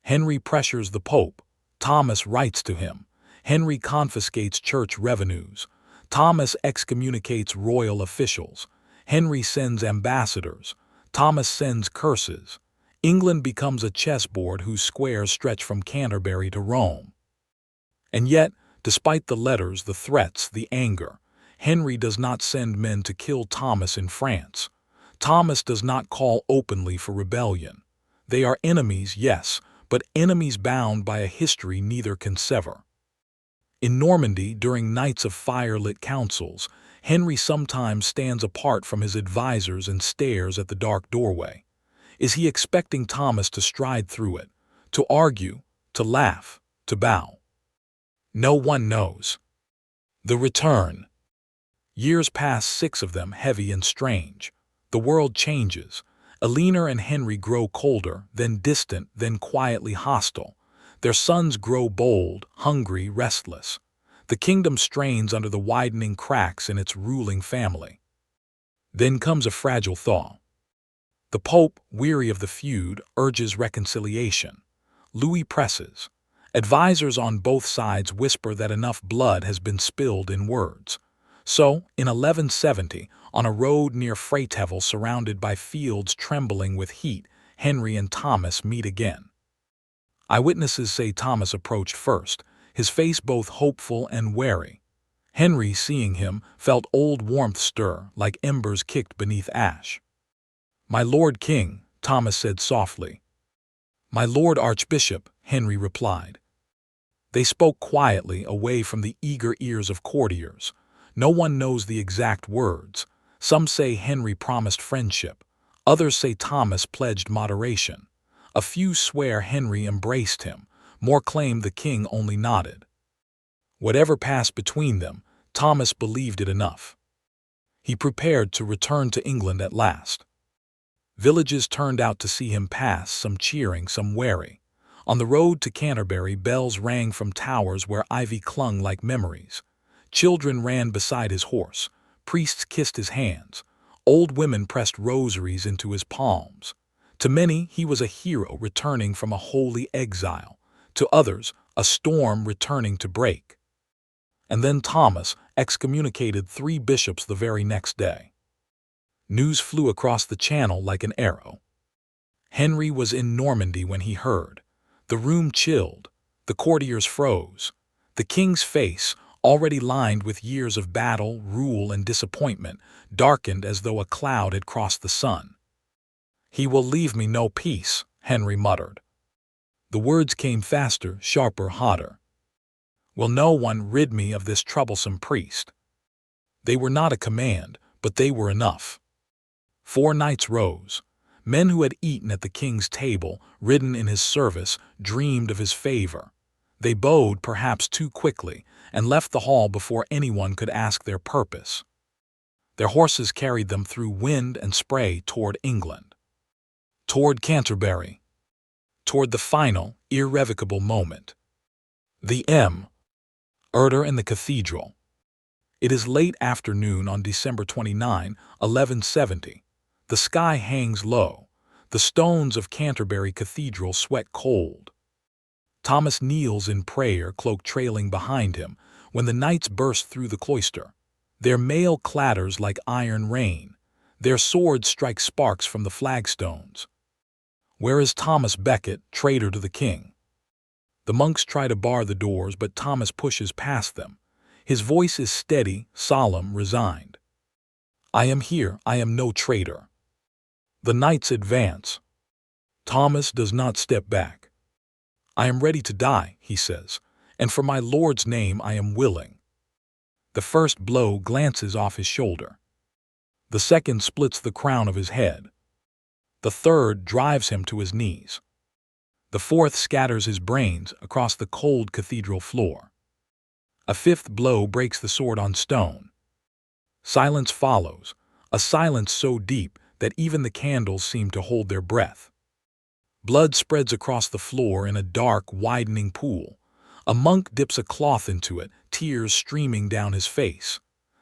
Henry pressures the Pope. Thomas writes to him. Henry confiscates church revenues. Thomas excommunicates royal officials. Henry sends ambassadors. Thomas sends curses. England becomes a chessboard whose squares stretch from Canterbury to Rome. And yet, despite the letters, the threats, the anger, Henry does not send men to kill Thomas in France. Thomas does not call openly for rebellion. They are enemies, yes, but enemies bound by a history neither can sever. In Normandy, during nights of fire-lit councils, Henry sometimes stands apart from his advisors and stares at the dark doorway. Is he expecting Thomas to stride through it, to argue, to laugh, to bow? No one knows. The return. Years pass, 6 of them, heavy and strange. The world changes. Eleanor and Henry grow colder, then distant, then quietly hostile. Their sons grow bold, hungry, restless. The kingdom strains under the widening cracks in its ruling family. Then comes a fragile thaw. The Pope, weary of the feud, urges reconciliation. Louis presses. Advisors on both sides whisper that enough blood has been spilled in words. So, in 1170, on a road near Fateful surrounded by fields trembling with heat, Henry and Thomas meet again. Eyewitnesses say Thomas approached first, his face both hopeful and wary. Henry, seeing him, felt old warmth stir, like embers kicked beneath ash. "My Lord King," Thomas said softly. "My Lord Archbishop," Henry replied. They spoke quietly, away from the eager ears of courtiers. No one knows the exact words. Some say Henry promised friendship. Others say Thomas pledged moderation. A few swear Henry embraced him. More claim the king only nodded. Whatever passed between them, Thomas believed it enough. He prepared to return to England at last. Villages turned out to see him pass, some cheering, some wary. On the road to Canterbury, bells rang from towers where ivy clung like memories. Children ran beside his horse. Priests kissed his hands. Old women pressed rosaries into his palms. To many, he was a hero returning from a holy exile. To others, a storm returning to break. And then Thomas excommunicated 3 bishops the very next day. News flew across the channel like an arrow. Henry was in Normandy when he heard. The room chilled. The courtiers froze. The king's face, already lined with years of battle, rule, and disappointment, darkened as though a cloud had crossed the sun. "He will leave me no peace," Henry muttered. The words came faster, sharper, hotter. "Will no one rid me of this troublesome priest?" They were not a command, but they were enough. 4 knights rose. Men who had eaten at the king's table, ridden in his service, dreamed of his favor. They bowed, perhaps too quickly, and left the hall before anyone could ask their purpose. Their horses carried them through wind and spray toward England. Toward Canterbury. Toward the final, irrevocable moment. The Order in the cathedral. It is late afternoon on December 29, 1170. The sky hangs low. The stones of Canterbury Cathedral sweat cold. Thomas kneels in prayer, cloak trailing behind him, when the knights burst through the cloister. Their mail clatters like iron rain. Their swords strike sparks from the flagstones. Where is Thomas Becket, traitor to the king? The monks try to bar the doors, but Thomas pushes past them. His voice is steady, solemn, resigned. I am here, I am no traitor. The knights advance. Thomas does not step back. I am ready to die, he says, and for my Lord's name I am willing. The first blow glances off his shoulder. The second splits the crown of his head. The third drives him to his knees. The fourth scatters his brains across the cold cathedral floor. A fifth blow breaks the sword on stone. Silence follows, a silence so deep that even the candles seem to hold their breath. Blood spreads across the floor in a dark, widening pool. A monk dips a cloth into it, tears streaming down his face.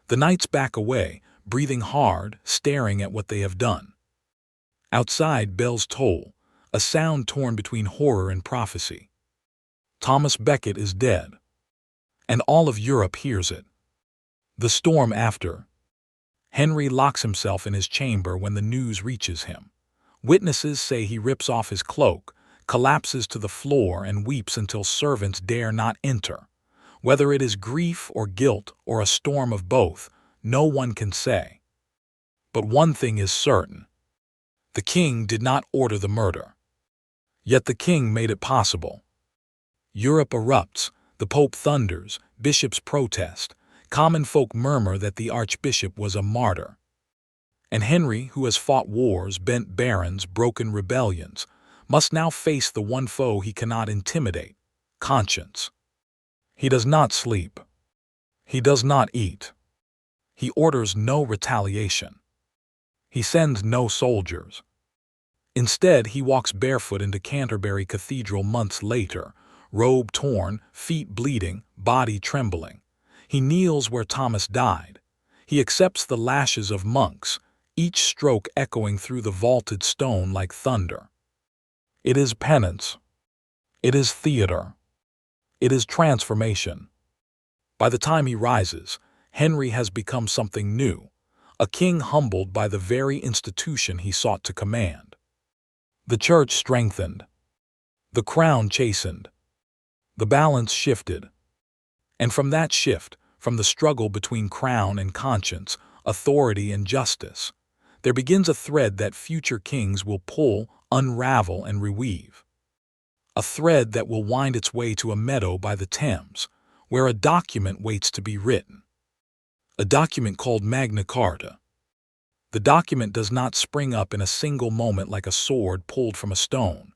The knights back away, breathing hard, staring at what they have done. Outside, bells toll, a sound torn between horror and prophecy. Thomas Becket is dead, and all of Europe hears it. The storm after. Henry locks himself in his chamber when the news reaches him. Witnesses say he rips off his cloak, collapses to the floor, and weeps until servants dare not enter. Whether it is grief or guilt or a storm of both, no one can say. But one thing is certain. The king did not order the murder. Yet the king made it possible. Europe erupts, the Pope thunders, bishops protest, common folk murmur that the archbishop was a martyr. And Henry, who has fought wars, bent barons, broken rebellions, must now face the one foe he cannot intimidate, conscience. He does not sleep. He does not eat. He orders no retaliation. He sends no soldiers. Instead, he walks barefoot into Canterbury Cathedral months later, robe torn, feet bleeding, body trembling. He kneels where Thomas died. He accepts the lashes of monks, each stroke echoing through the vaulted stone like thunder. It is penance. It is theater. It is transformation. By the time he rises, Henry has become something new, a king humbled by the very institution he sought to command. The church strengthened. The crown chastened. The balance shifted. And from that shift, from the struggle between crown and conscience, authority and justice, there begins a thread that future kings will pull, unravel, and reweave. A thread that will wind its way to a meadow by the Thames, where a document waits to be written. A document called Magna Carta. The document does not spring up in a single moment like a sword pulled from a stone.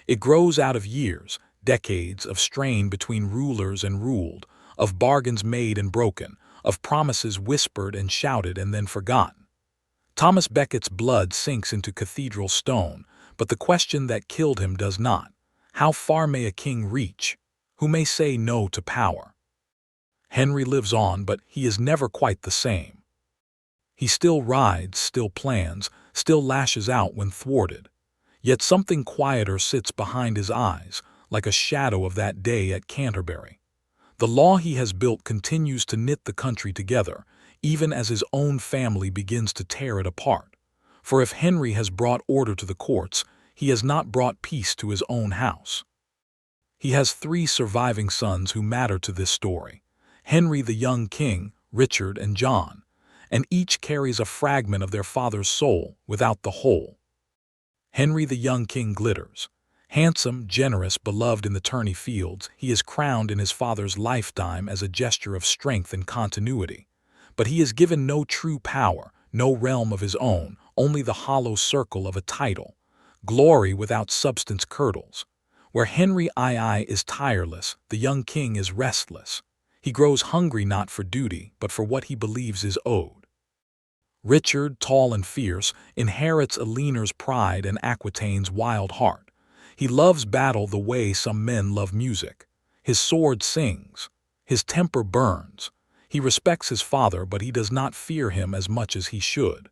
It grows out of years, decades of strain between rulers and ruled, of bargains made and broken, of promises whispered and shouted and then forgotten. Thomas Becket's blood sinks into cathedral stone, but the question that killed him does not. How far may a king reach? Who may say no to power? Henry lives on, but he is never quite the same. He still rides, still plans, still lashes out when thwarted. Yet something quieter sits behind his eyes, like a shadow of that day at Canterbury. The law he has built continues to knit the country together, even as his own family begins to tear it apart. For if Henry has brought order to the courts, he has not brought peace to his own house. He has 3 surviving sons who matter to this story: Henry the young king, Richard, and John, and each carries a fragment of their father's soul without the whole. Henry the young king glitters. Handsome, generous, beloved in the tourney fields, he is crowned in his father's lifetime as a gesture of strength and continuity. But he is given no true power, no realm of his own, only the hollow circle of a title. Glory without substance curdles. Where Henry II is tireless, the young king is restless. He grows hungry not for duty, but for what he believes is owed. Richard, tall and fierce, inherits a leaner's pride and Aquitaine's wild heart. He loves battle the way some men love music. His sword sings. His temper burns. He respects his father, but he does not fear him as much as he should.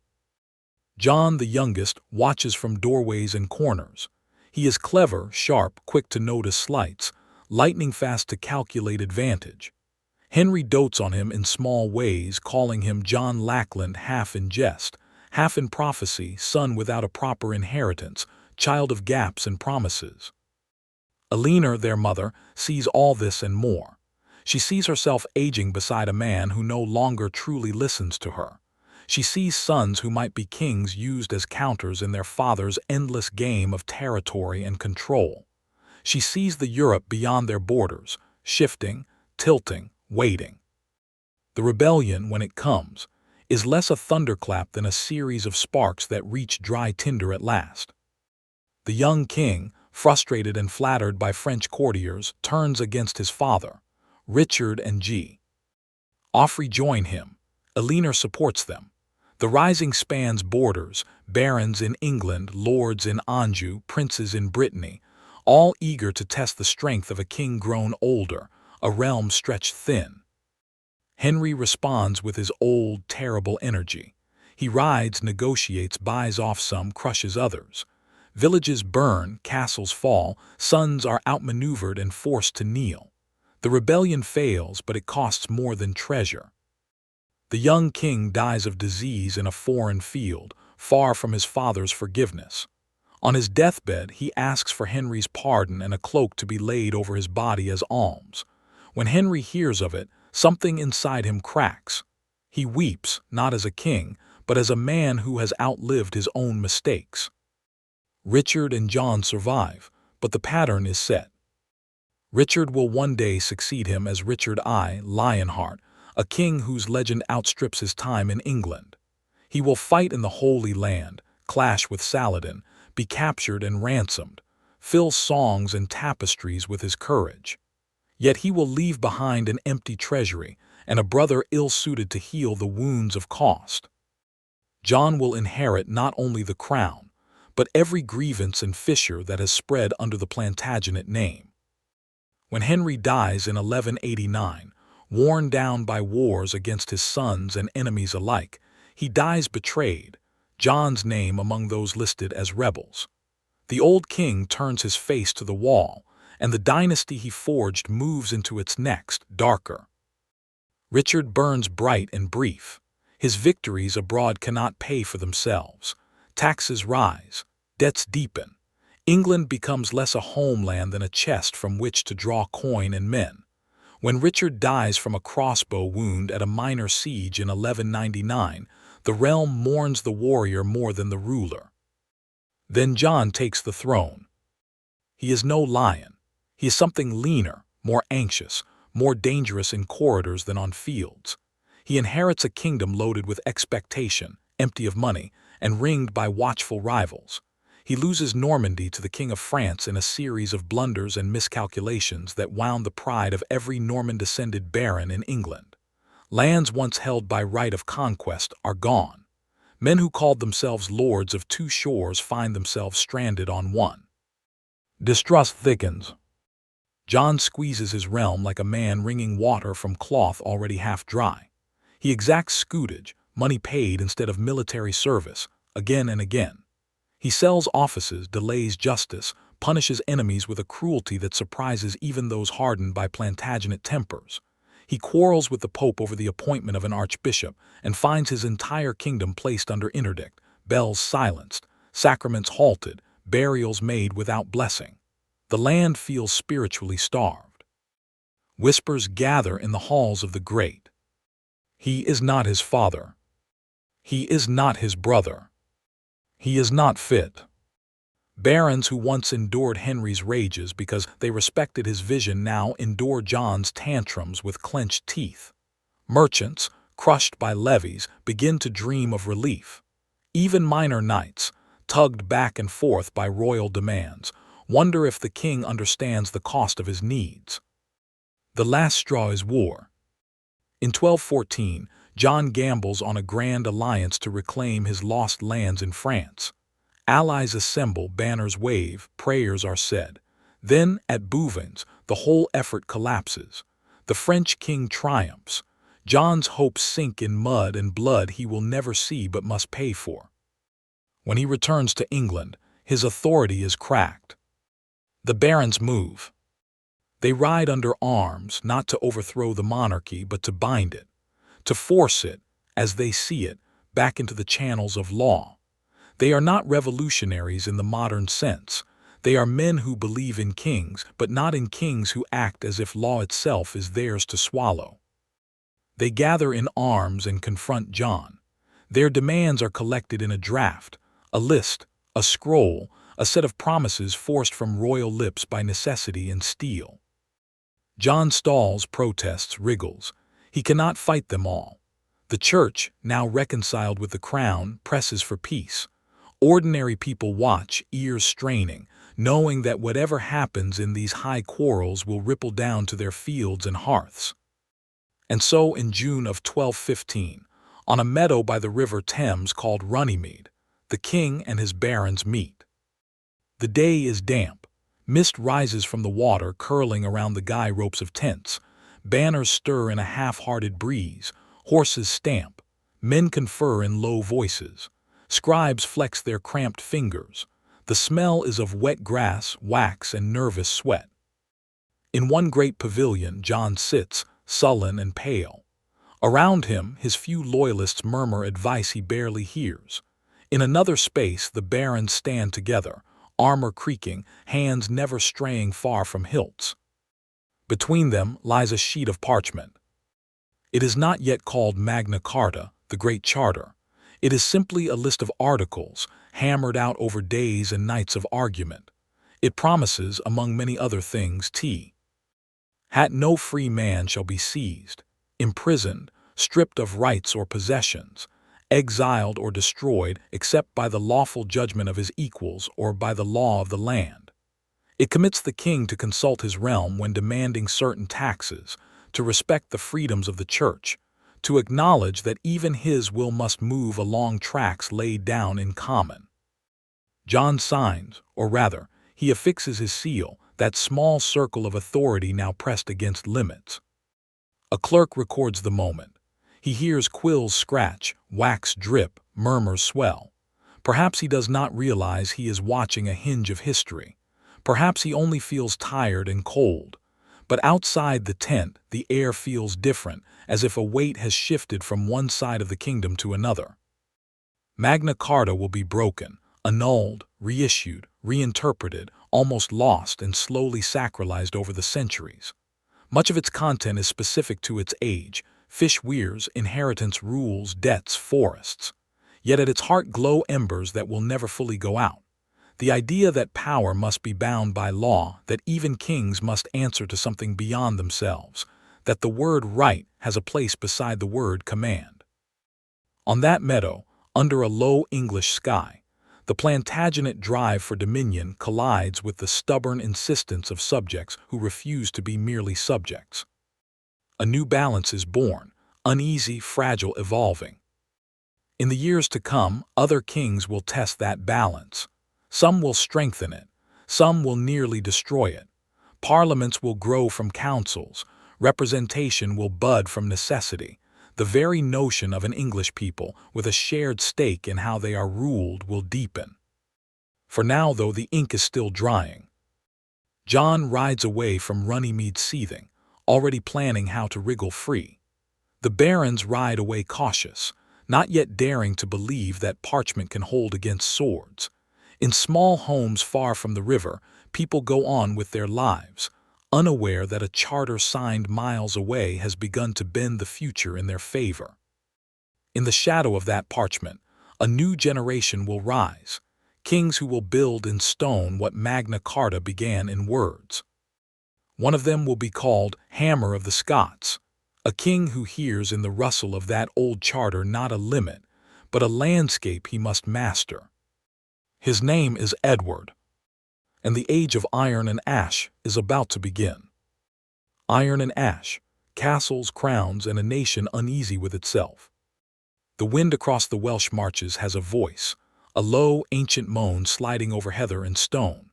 John, the youngest, watches from doorways and corners. He is clever, sharp, quick to notice slights, lightning fast to calculate advantage. Henry dotes on him in small ways, calling him John Lackland half in jest, half in prophecy, son without a proper inheritance, child of gaps and promises. Eleanor, their mother, sees all this and more. She sees herself aging beside a man who no longer truly listens to her. She sees sons who might be kings used as counters in their father's endless game of territory and control. She sees the Europe beyond their borders, shifting, tilting, waiting. The rebellion, when it comes, is less a thunderclap than a series of sparks that reach dry tinder at last. The young king, frustrated and flattered by French courtiers, turns against his father. Richard and Geoffrey join him. Eleanor supports them. The rising spans borders, barons in England, lords in Anjou, princes in Brittany, all eager to test the strength of a king grown older, a realm stretched thin. Henry responds with his old, terrible energy. He rides, negotiates, buys off some, crushes others. Villages burn, castles fall, sons are outmaneuvered and forced to kneel. The rebellion fails, but it costs more than treasure. The young king dies of disease in a foreign field, far from his father's forgiveness. On his deathbed, he asks for Henry's pardon and a cloak to be laid over his body as alms. When Henry hears of it, something inside him cracks. He weeps, not as a king, but as a man who has outlived his own mistakes. Richard and John survive, but the pattern is set. Richard will one day succeed him as Richard I, Lionheart, a king whose legend outstrips his time in England. He will fight in the Holy Land, clash with Saladin, be captured and ransomed, fill songs and tapestries with his courage. Yet he will leave behind an empty treasury and a brother ill-suited to heal the wounds of cost. John will inherit not only the crown, but every grievance and fissure that has spread under the Plantagenet name. When Henry dies in 1189, worn down by wars against his sons and enemies alike, he dies betrayed, John's name among those listed as rebels. The old king turns his face to the wall, and the dynasty he forged moves into its next, darker. Richard burns bright and brief. His victories abroad cannot pay for themselves. Taxes rise, debts deepen. England becomes less a homeland than a chest from which to draw coin and men. When Richard dies from a crossbow wound at a minor siege in 1199, the realm mourns the warrior more than the ruler. Then John takes the throne. He is no lion. He is something leaner, more anxious, more dangerous in corridors than on fields. He inherits a kingdom loaded with expectation, empty of money, and ringed by watchful rivals. He loses Normandy to the King of France in a series of blunders and miscalculations that wound the pride of every Norman-descended baron in England. Lands once held by right of conquest are gone. Men who called themselves lords of two shores find themselves stranded on one. Distrust thickens. John squeezes his realm like a man wringing water from cloth already half dry. He exacts scutage, money paid instead of military service, again and again. He sells offices, delays justice, punishes enemies with a cruelty that surprises even those hardened by Plantagenet tempers. He quarrels with the Pope over the appointment of an archbishop and finds his entire kingdom placed under interdict, bells silenced, sacraments halted, burials made without blessing. The land feels spiritually starved. Whispers gather in the halls of the great. He is not his father. He is not his brother. He is not fit. Barons who once endured Henry's rages because they respected his vision now endure John's tantrums with clenched teeth. Merchants, crushed by levies, begin to dream of relief. Even minor knights, tugged back and forth by royal demands, wonder if the king understands the cost of his needs. The last straw is war. In 1214, John gambles on a grand alliance to reclaim his lost lands in France. Allies assemble, banners wave, prayers are said. Then, at Bouvines, the whole effort collapses. The French king triumphs. John's hopes sink in mud and blood he will never see but must pay for. When he returns to England, his authority is cracked. The barons move. They ride under arms, not to overthrow the monarchy, but to bind it, to force it, as they see it, back into the channels of law. They are not revolutionaries in the modern sense. They are men who believe in kings, but not in kings who act as if law itself is theirs to swallow. They gather in arms and confront John. Their demands are collected in a draft, a list, a scroll, a set of promises forced from royal lips by necessity and steel. John stalls, protests, wriggles. He cannot fight them all. The church, now reconciled with the crown, presses for peace. Ordinary people watch, ears straining, knowing that whatever happens in these high quarrels will ripple down to their fields and hearths. And so in June of 1215, on a meadow by the river Thames called Runnymede, the king and his barons meet. The day is damp. Mist rises from the water, curling around the guy ropes of tents. Banners stir in a half-hearted breeze. Horses stamp. Men confer in low voices. Scribes flex their cramped fingers. The smell is of wet grass, wax, and nervous sweat. In one great pavilion, John sits, sullen and pale. Around him, his few loyalists murmur advice he barely hears. In another space, the barons stand together, armor creaking, hands never straying far from hilts. Between them lies a sheet of parchment. It is not yet called Magna Carta, the Great Charter. It is simply a list of articles, hammered out over days and nights of argument. It promises, among many other things, that no free man shall be seized, imprisoned, stripped of rights or possessions, exiled or destroyed except by the lawful judgment of his equals or by the law of the land. It commits the king to consult his realm when demanding certain taxes, to respect the freedoms of the church, to acknowledge that even his will must move along tracks laid down in common. John signs, or rather, he affixes his seal, that small circle of authority now pressed against limits. A clerk records the moment. He hears quills scratch, wax drip, murmurs swell. Perhaps he does not realize he is watching a hinge of history. Perhaps he only feels tired and cold. But outside the tent, the air feels different, as if a weight has shifted from one side of the kingdom to another. Magna Carta will be broken, annulled, reissued, reinterpreted, almost lost and slowly sacralized over the centuries. Much of its content is specific to its age: fish weirs, inheritance rules, debts, forests. Yet at its heart glow embers that will never fully go out. The idea that power must be bound by law, that even kings must answer to something beyond themselves, that the word right has a place beside the word command. On that meadow, under a low English sky, the Plantagenet drive for dominion collides with the stubborn insistence of subjects who refuse to be merely subjects. A new balance is born, uneasy, fragile, evolving. In the years to come, other kings will test that balance. Some will strengthen it. Some will nearly destroy it. Parliaments will grow from councils. Representation will bud from necessity. The very notion of an English people with a shared stake in how they are ruled will deepen. For now, though, the ink is still drying. John rides away from Runnymede seething, already planning how to wriggle free. The barons ride away cautious, not yet daring to believe that parchment can hold against swords. In small homes far from the river, people go on with their lives, unaware that a charter signed miles away has begun to bend the future in their favor. In the shadow of that parchment, a new generation will rise, kings who will build in stone what Magna Carta began in words. One of them will be called Hammer of the Scots, a king who hears in the rustle of that old charter not a limit, but a landscape he must master. His name is Edward, and the age of iron and ash is about to begin. Iron and ash, castles, crowns, and a nation uneasy with itself. The wind across the Welsh marches has a voice, a low, ancient moan sliding over heather and stone.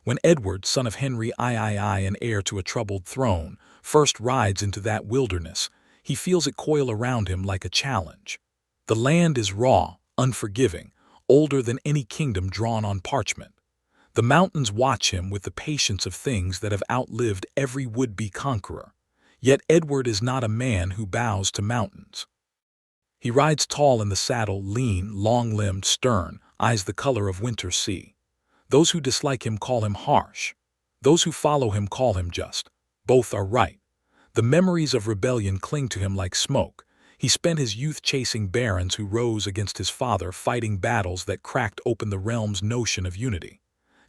When Edward, son of Henry III and heir to a troubled throne, first rides into that wilderness, he feels it coil around him like a challenge. The land is raw, unforgiving, older than any kingdom drawn on parchment. The mountains watch him with the patience of things that have outlived every would-be conqueror. Yet Edward is not a man who bows to mountains. He rides tall in the saddle, lean, long-limbed, stern, eyes the color of winter sea. Those who dislike him call him harsh. Those who follow him call him just. Both are right. The memories of rebellion cling to him like smoke. He spent his youth chasing barons who rose against his father, fighting battles that cracked open the realm's notion of unity.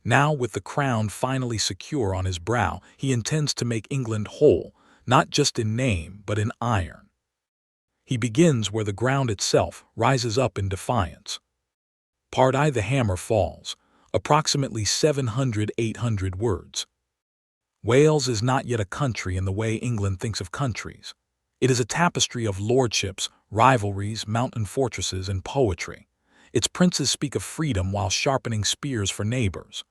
Now, with the crown finally secure on his brow, he intends to make England whole, not just in name, but in iron. He begins where the ground itself rises up in defiance. Part I. The hammer falls, approximately 700–800 words. Wales is not yet a country in the way England thinks of countries. It is a tapestry of lordships, rivalries, mountain fortresses, and poetry. Its princes speak of freedom while sharpening spears for neighbors.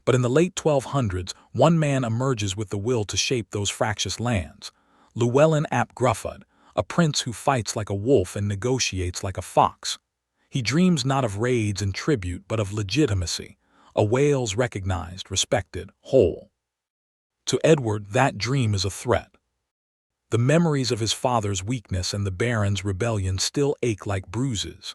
But in the late 1200s, one man emerges with the will to shape those fractious lands. Llewellyn ap Gruffydd, a prince who fights like a wolf and negotiates like a fox. He dreams not of raids and tribute, but of legitimacy, a Wales recognized, respected, whole. To Edward, that dream is a threat. The memories of his father's weakness and the barons' rebellion still ache like bruises.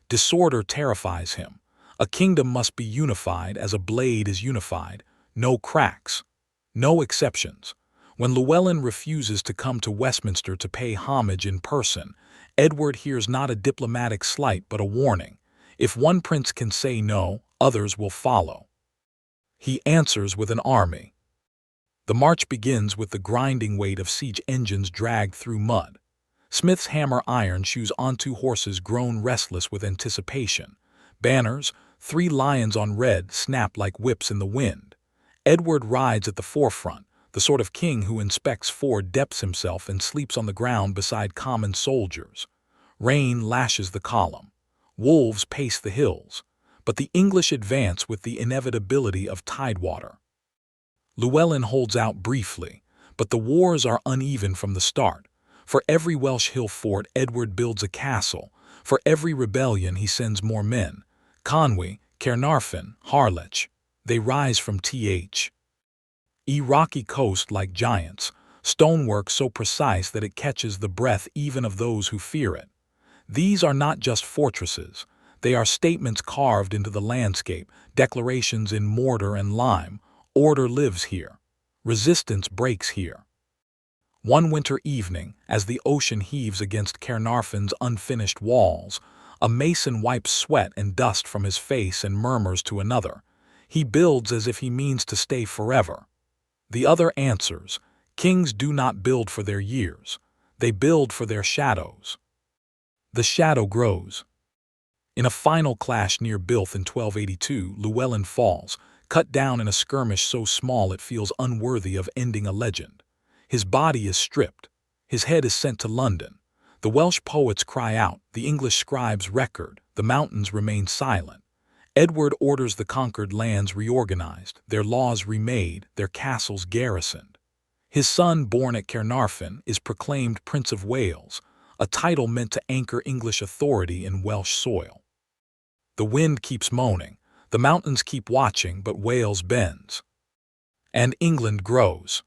Disorder terrifies him. A kingdom must be unified as a blade is unified, no cracks, no exceptions. When Llewellyn refuses to come to Westminster to pay homage in person, Edward hears not a diplomatic slight but a warning. If one prince can say no, others will follow. He answers with an army. The march begins with the grinding weight of siege engines dragged through mud. Smiths hammer iron shoes onto horses grown restless with anticipation. Banners, 3 lions on red, snap like whips in the wind. Edward rides at the forefront, the sort of king who inspects 4 depths himself and sleeps on the ground beside common soldiers. Rain lashes the column. Wolves pace the hills. But the English advance with the inevitability of tidewater. Llewellyn holds out briefly, but the wars are uneven from the start. For every Welsh hill fort, Edward builds a castle. For every rebellion, he sends more men. Conwy, Caernarfon, Harlech, they rise from th. Rocky coast like giants, stonework so precise that it catches the breath even of those who fear it. These are not just fortresses. They are statements carved into the landscape, declarations in mortar and lime. Order lives here. Resistance breaks here. One winter evening, as the ocean heaves against Caernarfon's unfinished walls, a mason wipes sweat and dust from his face and murmurs to another. He builds as if he means to stay forever. The other answers, kings do not build for their years. They build for their shadows. The shadow grows. In a final clash near Builth in 1282, Llewellyn falls, cut down in a skirmish so small it feels unworthy of ending a legend. His body is stripped. His head is sent to London. The Welsh poets cry out, the English scribes record, the mountains remain silent. Edward orders the conquered lands reorganized, their laws remade, their castles garrisoned. His son, born at Caernarfon, is proclaimed Prince of Wales, a title meant to anchor English authority in Welsh soil. The wind keeps moaning, the mountains keep watching, but Wales bends. And England grows.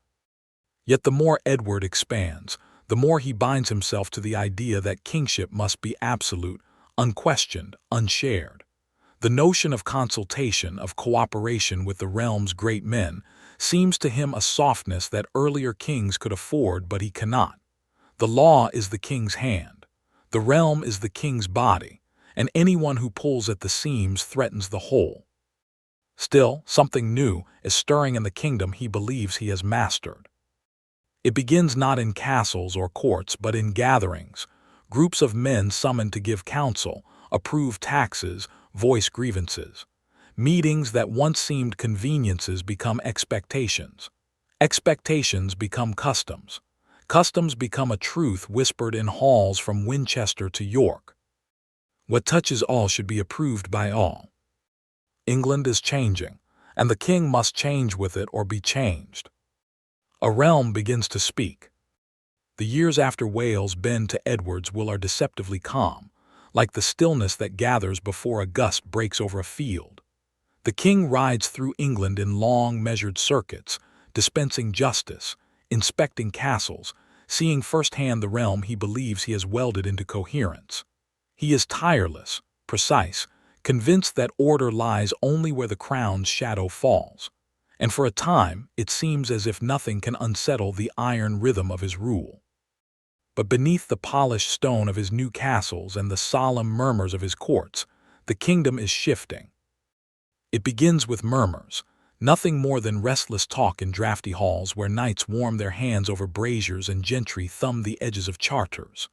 Yet the more Edward expands, the more he binds himself to the idea that kingship must be absolute, unquestioned, unshared. The notion of consultation, of cooperation with the realm's great men, seems to him a softness that earlier kings could afford, but he cannot. The law is the king's hand. The realm is the king's body, and anyone who pulls at the seams threatens the whole. Still, something new is stirring in the kingdom he believes he has mastered. It begins not in castles or courts, but in gatherings, groups of men summoned to give counsel, approve taxes, voice grievances. Meetings that once seemed conveniences become expectations. Expectations become customs. Customs become a truth whispered in halls from Winchester to York. What touches all should be approved by all. England is changing, and the king must change with it or be changed. A realm begins to speak. The years after Wales bend to Edward's will are deceptively calm, like the stillness that gathers before a gust breaks over a field. The king rides through England in long, measured circuits, dispensing justice, inspecting castles, seeing firsthand the realm he believes he has welded into coherence. He is tireless, precise, convinced that order lies only where the crown's shadow falls, and for a time it seems as if nothing can unsettle the iron rhythm of his rule. But beneath the polished stone of his new castles and the solemn murmurs of his courts, the kingdom is shifting. It begins with murmurs, nothing more than restless talk in drafty halls where knights warm their hands over braziers and gentry thumb the edges of charters.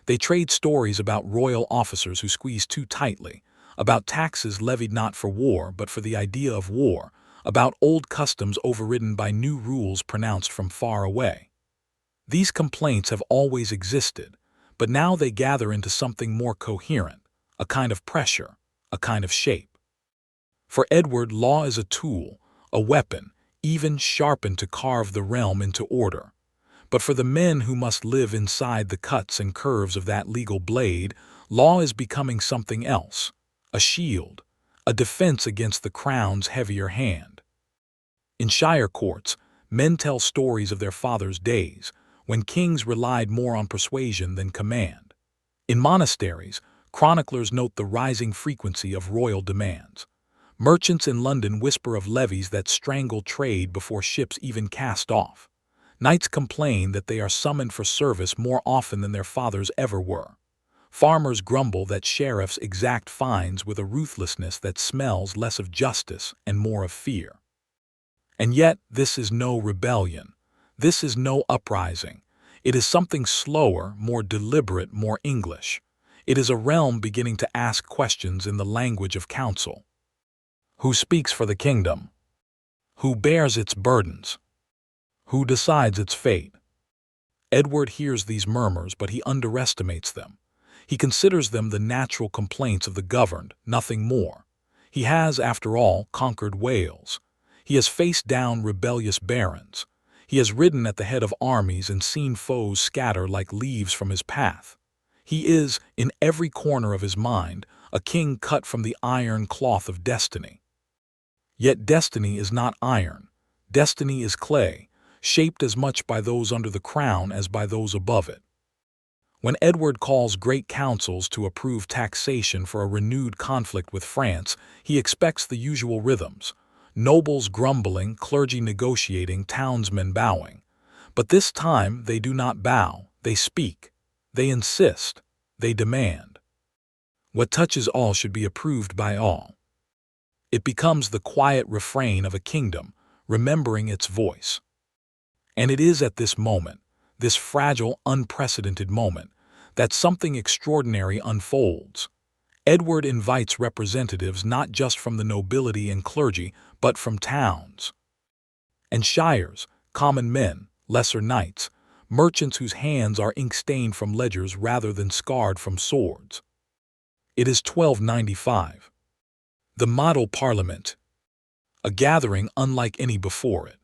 They trade stories about royal officers who squeeze too tightly, about taxes levied not for war but for the idea of war, about old customs overridden by new rules pronounced from far away. These complaints have always existed, but now they gather into something more coherent, a kind of pressure, a kind of shape. For Edward, law is a tool, a weapon, even sharpened to carve the realm into order. But for the men who must live inside the cuts and curves of that legal blade, law is becoming something else, a shield, a defense against the crown's heavier hand. In shire courts, men tell stories of their fathers' days, when kings relied more on persuasion than command. In monasteries, chroniclers note the rising frequency of royal demands. Merchants in London whisper of levies that strangle trade before ships even cast off. Knights complain that they are summoned for service more often than their fathers ever were. Farmers grumble that sheriffs exact fines with a ruthlessness that smells less of justice and more of fear. And yet, this is no rebellion. This is no uprising. It is something slower, more deliberate, more English. It is a realm beginning to ask questions in the language of counsel. Who speaks for the kingdom? Who bears its burdens? Who decides its fate? Edward hears these murmurs, but he underestimates them. He considers them the natural complaints of the governed, nothing more. He has, after all, conquered Wales. He has faced down rebellious barons. He has ridden at the head of armies and seen foes scatter like leaves from his path. He is, in every corner of his mind, a king cut from the iron cloth of destiny. Yet destiny is not iron. Destiny is clay, shaped as much by those under the crown as by those above it. When Edward calls great councils to approve taxation for a renewed conflict with France, he expects the usual rhythms: nobles grumbling, clergy negotiating, townsmen bowing. But this time they do not bow, they speak, they insist, they demand. What touches all should be approved by all. It becomes the quiet refrain of a kingdom, remembering its voice. And it is at this moment, this fragile, unprecedented moment, that something extraordinary unfolds. Edward invites representatives not just from the nobility and clergy, but from towns and shires, common men, lesser knights, merchants whose hands are ink-stained from ledgers rather than scarred from swords. It is 1295. The model parliament, a gathering unlike any before it.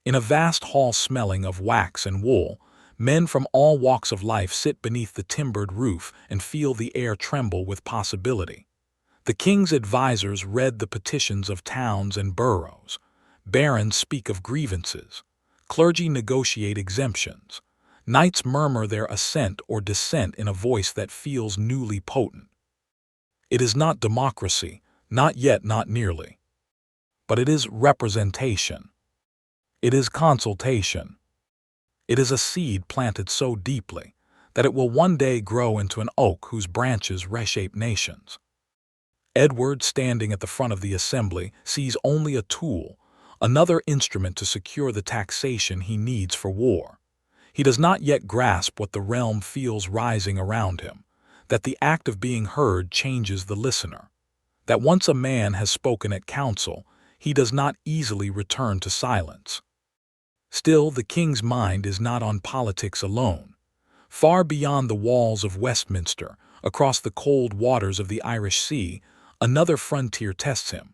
In a vast hall smelling of wax and wool, men from all walks of life sit beneath the timbered roof and feel the air tremble with possibility. The king's advisers read the petitions of towns and boroughs. Barons speak of grievances. Clergy negotiate exemptions. Knights murmur their assent or dissent in a voice that feels newly potent. It is not democracy, not yet, not nearly. But it is representation. It is consultation. It is a seed planted so deeply that it will one day grow into an oak whose branches reshape nations. Edward, standing at the front of the assembly, sees only a tool, another instrument to secure the taxation he needs for war. He does not yet grasp what the realm feels rising around him, that the act of being heard changes the listener, that once a man has spoken at council, he does not easily return to silence. Still, the king's mind is not on politics alone. Far beyond the walls of Westminster, across the cold waters of the Irish Sea, another frontier tests him.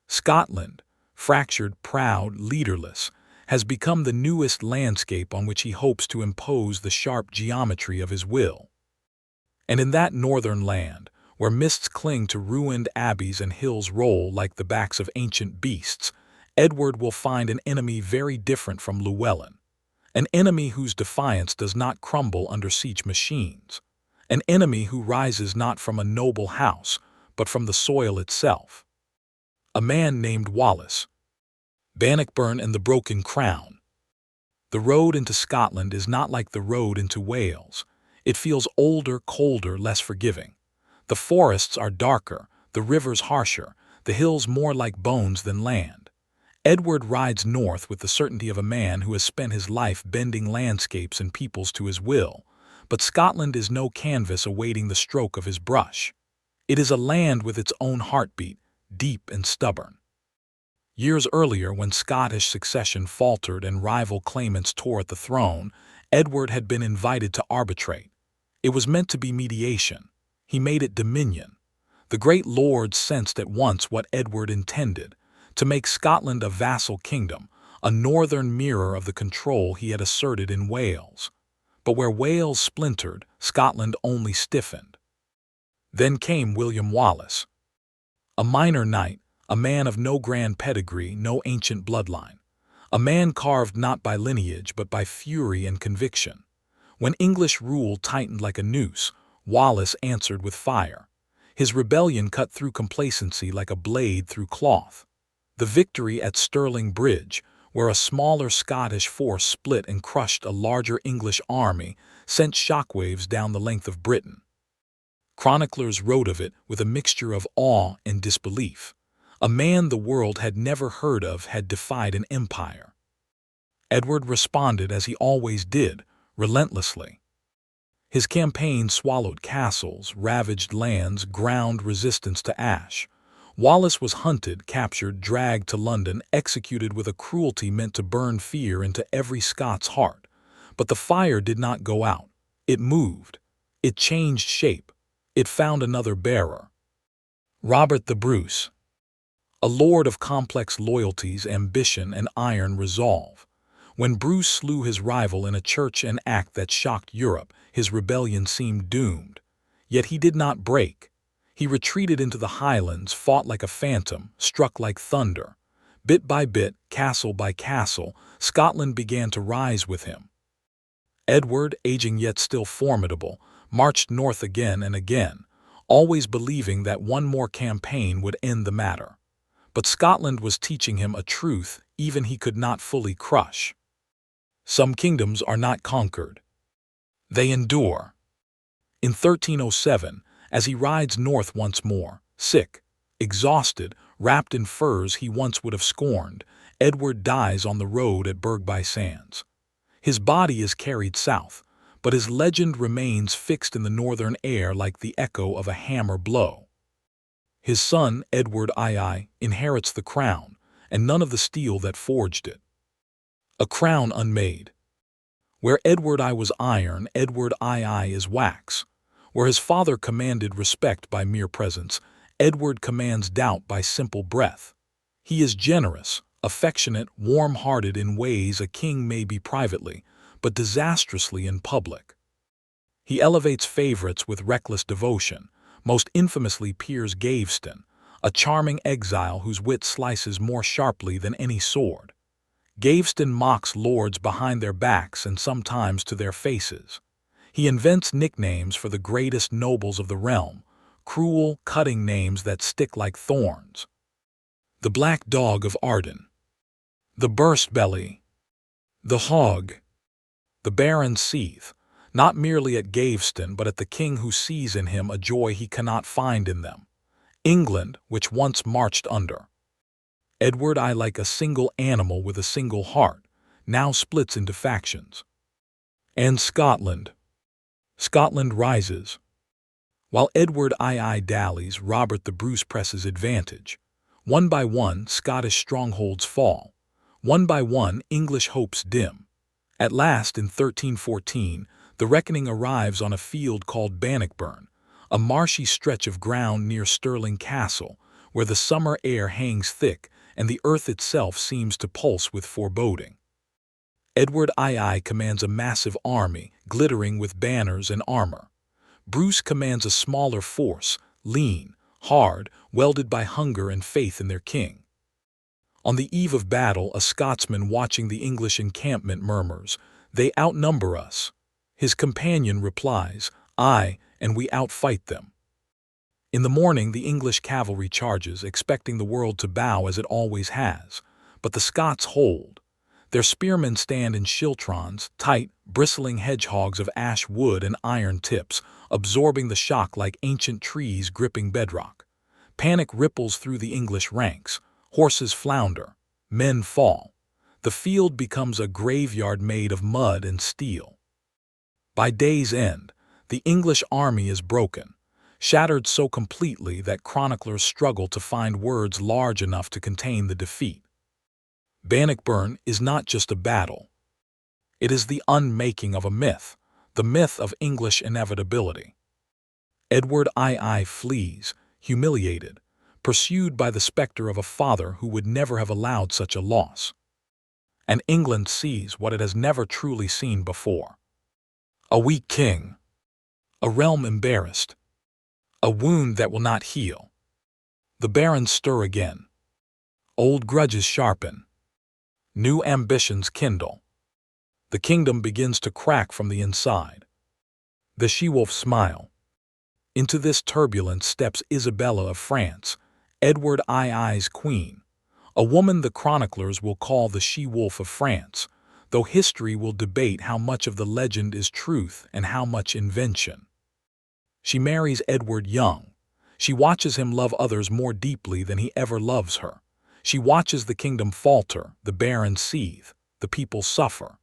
Scotland, fractured, proud, leaderless, has become the newest landscape on which he hopes to impose the sharp geometry of his will. And in that northern land, where mists cling to ruined abbeys and hills roll like the backs of ancient beasts, Edward will find an enemy very different from Llewellyn. An enemy whose defiance does not crumble under siege machines. An enemy who rises not from a noble house, but from the soil itself. A man named Wallace. Bannockburn and the Broken Crown. The road into Scotland is not like the road into Wales. It feels older, colder, less forgiving. The forests are darker, the rivers harsher, the hills more like bones than land. Edward rides north with the certainty of a man who has spent his life bending landscapes and peoples to his will, but Scotland is no canvas awaiting the stroke of his brush. It is a land with its own heartbeat, deep and stubborn. Years earlier, when Scottish succession faltered and rival claimants tore at the throne, Edward had been invited to arbitrate. It was meant to be mediation. He made it dominion. The great lords sensed at once what Edward intended, to make Scotland a vassal kingdom, a northern mirror of the control he had asserted in Wales. But where Wales splintered, Scotland only stiffened. Then came William Wallace. A minor knight, a man of no grand pedigree, no ancient bloodline. A man carved not by lineage but by fury and conviction. When English rule tightened like a noose, Wallace answered with fire. His rebellion cut through complacency like a blade through cloth. The victory at Stirling Bridge, where a smaller Scottish force split and crushed a larger English army, sent shockwaves down the length of Britain. Chroniclers wrote of it with a mixture of awe and disbelief. A man the world had never heard of had defied an empire. Edward responded as he always did, relentlessly. His campaign swallowed castles, ravaged lands, ground resistance to ash. Wallace was hunted, captured, dragged to London, executed with a cruelty meant to burn fear into every Scot's heart. But the fire did not go out. It moved. It changed shape. It found another bearer. Robert the Bruce. A lord of complex loyalties, ambition, and iron resolve. When Bruce slew his rival in a church, an act that shocked Europe, his rebellion seemed doomed. Yet he did not break. He retreated into the Highlands, fought like a phantom, struck like thunder. Bit by bit, castle by castle, Scotland began to rise with him. Edward, aging yet still formidable, marched north again and again, always believing that one more campaign would end the matter. But Scotland was teaching him a truth even he could not fully crush. Some kingdoms are not conquered. They endure. In 1307, as he rides north once more, sick, exhausted, wrapped in furs he once would have scorned, Edward dies on the road at Berg-by-Sands. His body is carried south, but his legend remains fixed in the northern air like the echo of a hammer blow. His son, Edward II, inherits the crown, and none of the steel that forged it. A crown unmade. Where Edward I was iron, Edward II is wax. Where his father commanded respect by mere presence, Edward commands doubt by simple breath. He is generous, affectionate, warm-hearted in ways a king may be privately, but disastrously in public. He elevates favorites with reckless devotion, most infamously Piers Gaveston, a charming exile whose wit slices more sharply than any sword. Gaveston mocks lords behind their backs and sometimes to their faces. He invents nicknames for the greatest nobles of the realm, cruel, cutting names that stick like thorns. The Black Dog of Arden. The Burst Belly. The Hog. The Baron seeth, not merely at Gaveston but at the king who sees in him a joy he cannot find in them. England, which once marched under Edward I like a single animal with a single heart, now splits into factions. And Scotland. Scotland rises. While Edward II dallies, Robert the Bruce presses advantage. One by one, Scottish strongholds fall. One by one, English hopes dim. At last, in 1314, the reckoning arrives on a field called Bannockburn, a marshy stretch of ground near Stirling Castle, where the summer air hangs thick and the earth itself seems to pulse with foreboding. Edward II commands a massive army, glittering with banners and armor. Bruce commands a smaller force, lean, hard, welded by hunger and faith in their king. On the eve of battle, a Scotsman watching the English encampment murmurs, "They outnumber us." His companion replies, "Aye, and we outfight them." In the morning, the English cavalry charges, expecting the world to bow as it always has, but the Scots hold. Their spearmen stand in schiltrons, tight, bristling hedgehogs of ash wood and iron tips, absorbing the shock like ancient trees gripping bedrock. Panic ripples through the English ranks. Horses flounder. Men fall. The field becomes a graveyard made of mud and steel. By day's end, the English army is broken, shattered so completely that chroniclers struggle to find words large enough to contain the defeat. Bannockburn is not just a battle. It is the unmaking of a myth, the myth of English inevitability. Edward II flees, humiliated, pursued by the specter of a father who would never have allowed such a loss. And England sees what it has never truly seen before. A weak king, a realm embarrassed, a wound that will not heal. The barons stir again. Old grudges sharpen. New ambitions kindle. The kingdom begins to crack from the inside. The she-wolf smile. Into this turbulence steps Isabella of France, Edward II's queen, a woman the chroniclers will call the she-wolf of France, though history will debate how much of the legend is truth and how much invention. She marries Edward young. She watches him love others more deeply than he ever loves her. She watches the kingdom falter, the barons seethe, the people suffer.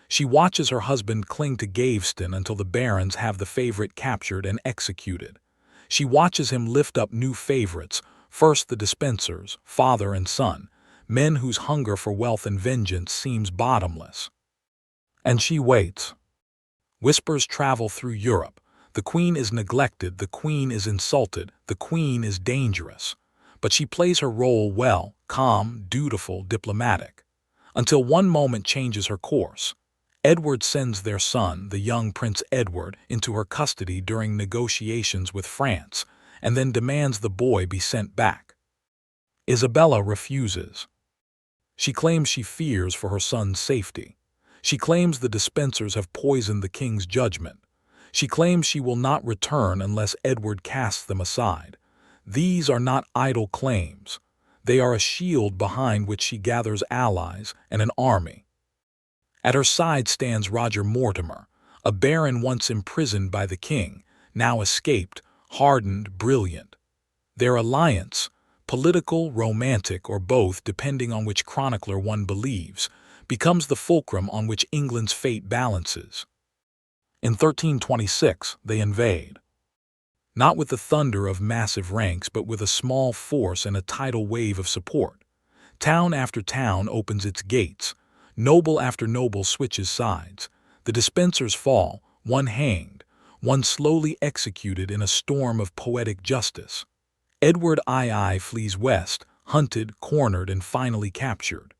She watches her husband cling to Gaveston until the barons have the favorite captured and executed. She watches him lift up new favorites, first the Despensers, father and son, men whose hunger for wealth and vengeance seems bottomless. And she waits. Whispers travel through Europe. The queen is neglected, the queen is insulted, the queen is dangerous. But she plays her role well, calm, dutiful, diplomatic. Until one moment changes her course. Edward sends their son, the young Prince Edward, into her custody during negotiations with France, and then demands the boy be sent back. Isabella refuses. She claims she fears for her son's safety. She claims the Despensers have poisoned the king's judgment. She claims she will not return unless Edward casts them aside. These are not idle claims. They are a shield behind which she gathers allies and an army. At her side stands Roger Mortimer, a baron once imprisoned by the king, now escaped, hardened, brilliant. Their alliance, political, romantic, or both depending on which chronicler one believes, becomes the fulcrum on which England's fate balances. In 1326, they invade. Not with the thunder of massive ranks, but with a small force and a tidal wave of support. Town after town opens its gates. Noble after noble switches sides. The Despensers fall, one hanged, one slowly executed in a storm of poetic justice. Edward II flees west, hunted, cornered, and finally captured.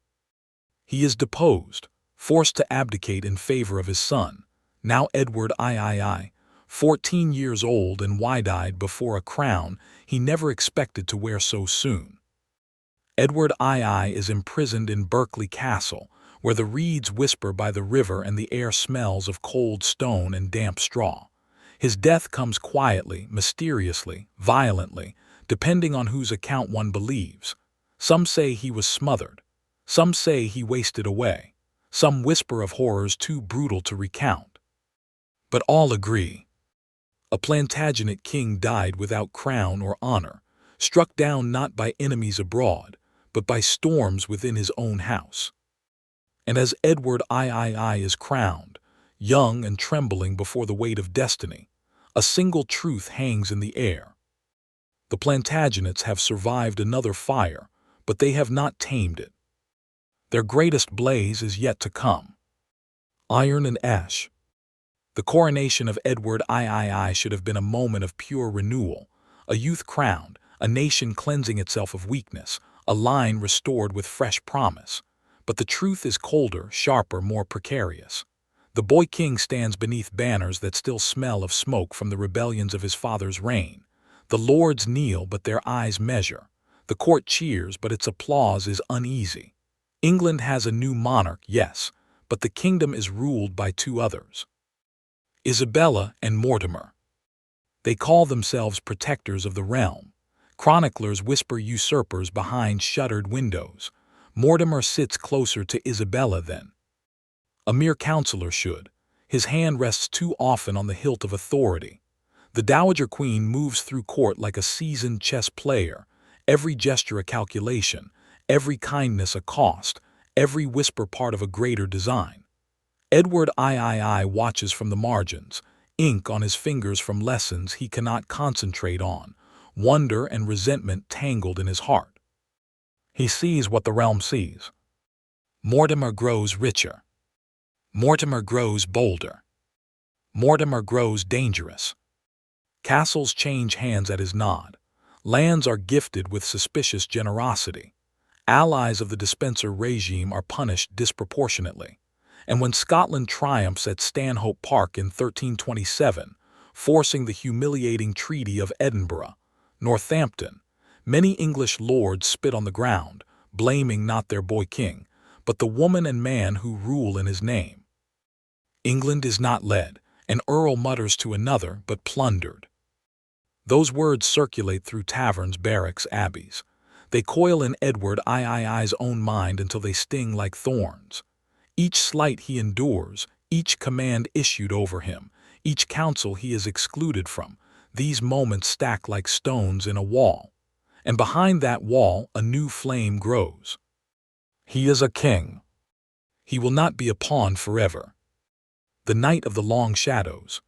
He is deposed, forced to abdicate in favor of his son, now Edward III, 14 years old and wide-eyed before a crown he never expected to wear so soon. Edward II is imprisoned in Berkeley Castle, where the reeds whisper by the river and the air smells of cold stone and damp straw. His death comes quietly, mysteriously, violently, depending on whose account one believes. Some say he was smothered. Some say he wasted away. Some whisper of horrors too brutal to recount. But all agree. A Plantagenet king died without crown or honor, struck down not by enemies abroad, but by storms within his own house. And as Edward III is crowned, young and trembling before the weight of destiny, a single truth hangs in the air. The Plantagenets have survived another fire, but they have not tamed it. Their greatest blaze is yet to come. Iron and ash. The coronation of Edward III should have been a moment of pure renewal, a youth crowned, a nation cleansing itself of weakness, a line restored with fresh promise. But the truth is colder, sharper, more precarious. The boy king stands beneath banners that still smell of smoke from the rebellions of his father's reign. The lords kneel, but their eyes measure. The court cheers, but its applause is uneasy. England has a new monarch, yes, but the kingdom is ruled by two others, Isabella and Mortimer. They call themselves protectors of the realm. Chroniclers whisper usurpers behind shuttered windows. Mortimer sits closer to Isabella than a mere counselor should. His hand rests too often on the hilt of authority. The Dowager Queen moves through court like a seasoned chess player, every gesture a calculation, every kindness a cost, every whisper part of a greater design. Edward III watches from the margins, ink on his fingers from lessons he cannot concentrate on, wonder and resentment tangled in his heart. He sees what the realm sees. Mortimer grows richer. Mortimer grows bolder. Mortimer grows dangerous. Castles change hands at his nod. Lands are gifted with suspicious generosity. Allies of the dispenser regime are punished disproportionately. And when Scotland triumphs at Stanhope Park in 1327, forcing the humiliating Treaty of Edinburgh, Northampton, many English lords spit on the ground, blaming not their boy king, but the woman and man who rule in his name. England is not led, an earl mutters to another, but plundered. Those words circulate through taverns, barracks, abbeys. They coil in Edward III's own mind until they sting like thorns. Each slight he endures, each command issued over him, each counsel he is excluded from, these moments stack like stones in a wall. And behind that wall a new flame grows. He is a king. He will not be a pawn forever. The Night of the Long Shadows.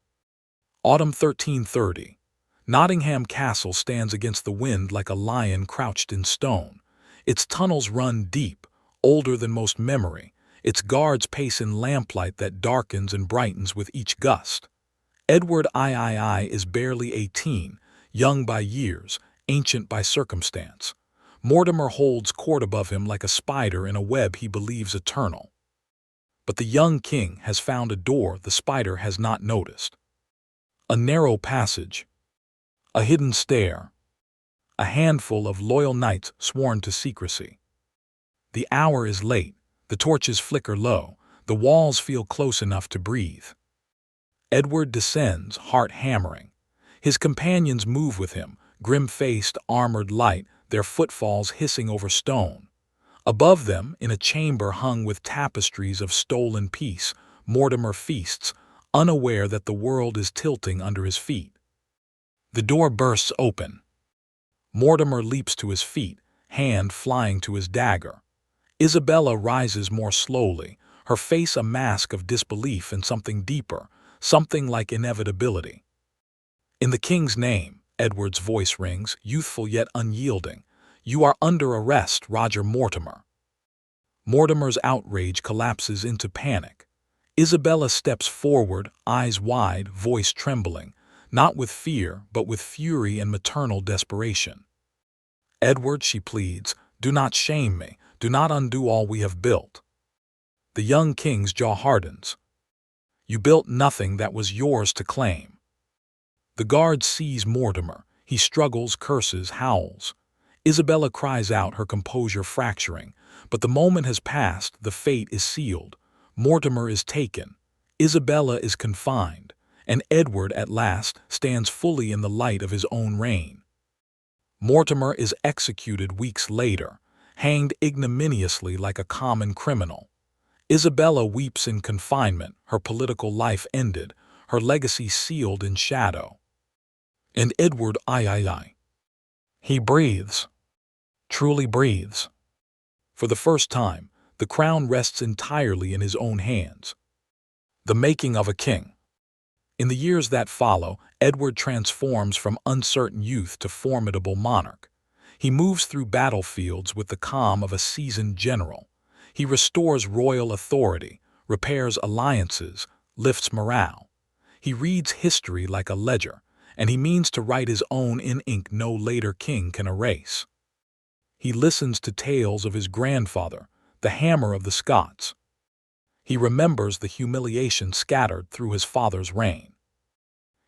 Autumn 1330. Nottingham Castle stands against the wind like a lion crouched in stone. Its tunnels run deep, older than most memory. Its guards pace in lamplight that darkens and brightens with each gust. Edward III is barely 18, young by years, ancient by circumstance. Mortimer holds court above him like a spider in a web he believes eternal. But the young king has found a door the spider has not noticed. A narrow passage. A hidden stair. A handful of loyal knights sworn to secrecy. The hour is late. The torches flicker low. The walls feel close enough to breathe. Edward descends, heart hammering. His companions move with him, grim-faced, armored light, their footfalls hissing over stone. Above them, in a chamber hung with tapestries of stolen peace, Mortimer feasts, unaware that the world is tilting under his feet. The door bursts open. Mortimer leaps to his feet, hand flying to his dagger. Isabella rises more slowly, her face a mask of disbelief and something deeper, something like inevitability. In the king's name, Edward's voice rings, youthful yet unyielding. You are under arrest, Roger Mortimer. Mortimer's outrage collapses into panic. Isabella steps forward, eyes wide, voice trembling, not with fear, but with fury and maternal desperation. Edward, she pleads, do not shame me, do not undo all we have built. The young king's jaw hardens. You built nothing that was yours to claim. The guard sees Mortimer. He struggles, curses, howls. Isabella cries out, her composure fracturing. But the moment has passed, the fate is sealed. Mortimer is taken. Isabella is confined. And Edward, at last, stands fully in the light of his own reign. Mortimer is executed weeks later, hanged ignominiously like a common criminal. Isabella weeps in confinement, her political life ended, her legacy sealed in shadow. And Edward III. He breathes. Truly breathes. For the first time, the crown rests entirely in his own hands. The making of a king. In the years that follow, Edward transforms from uncertain youth to formidable monarch. He moves through battlefields with the calm of a seasoned general. He restores royal authority, repairs alliances, lifts morale. He reads history like a ledger, and he means to write his own in ink no later king can erase. He listens to tales of his grandfather, the hammer of the Scots. He remembers the humiliation scattered through his father's reign.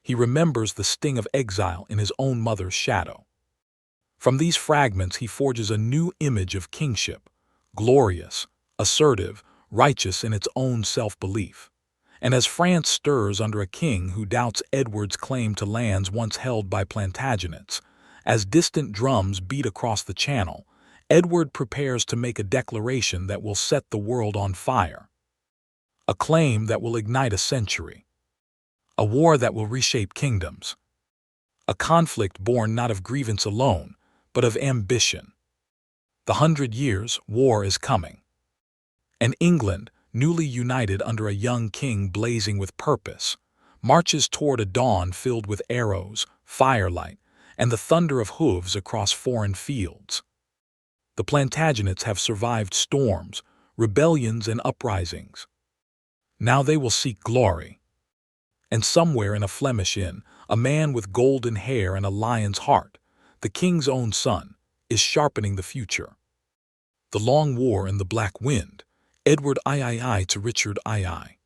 He remembers the sting of exile in his own mother's shadow. From these fragments he forges a new image of kingship, glorious, assertive, righteous in its own self-belief. And as France stirs under a king who doubts Edward's claim to lands once held by Plantagenets, as distant drums beat across the Channel, Edward prepares to make a declaration that will set the world on fire. A claim that will ignite a century. A war that will reshape kingdoms. A conflict born not of grievance alone, but of ambition. The 100 Years' War is coming. And England, newly united under a young king blazing with purpose, marches toward a dawn filled with arrows, firelight, and the thunder of hooves across foreign fields. The Plantagenets have survived storms, rebellions, and uprisings. Now they will seek glory. And somewhere in a Flemish inn, a man with golden hair and a lion's heart, the king's own son, is sharpening the future. The Long War in the Black Wind, Edward III to Richard II.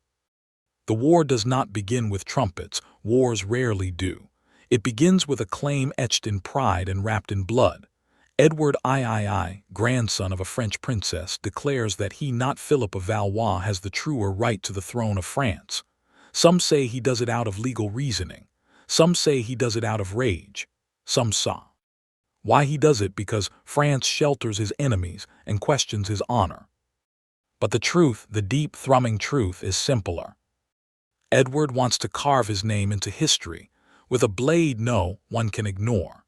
The war does not begin with trumpets, wars rarely do. It begins with a claim etched in pride and wrapped in blood. Edward III, grandson of a French princess, declares that he, not Philip of Valois, has the truer right to the throne of France. Some say he does it out of legal reasoning. Some say he does it out of rage. Some saw why he does it because France shelters his enemies and questions his honor. But the truth, the deep, thrumming truth, is simpler. Edward wants to carve his name into history with a blade no one can ignore.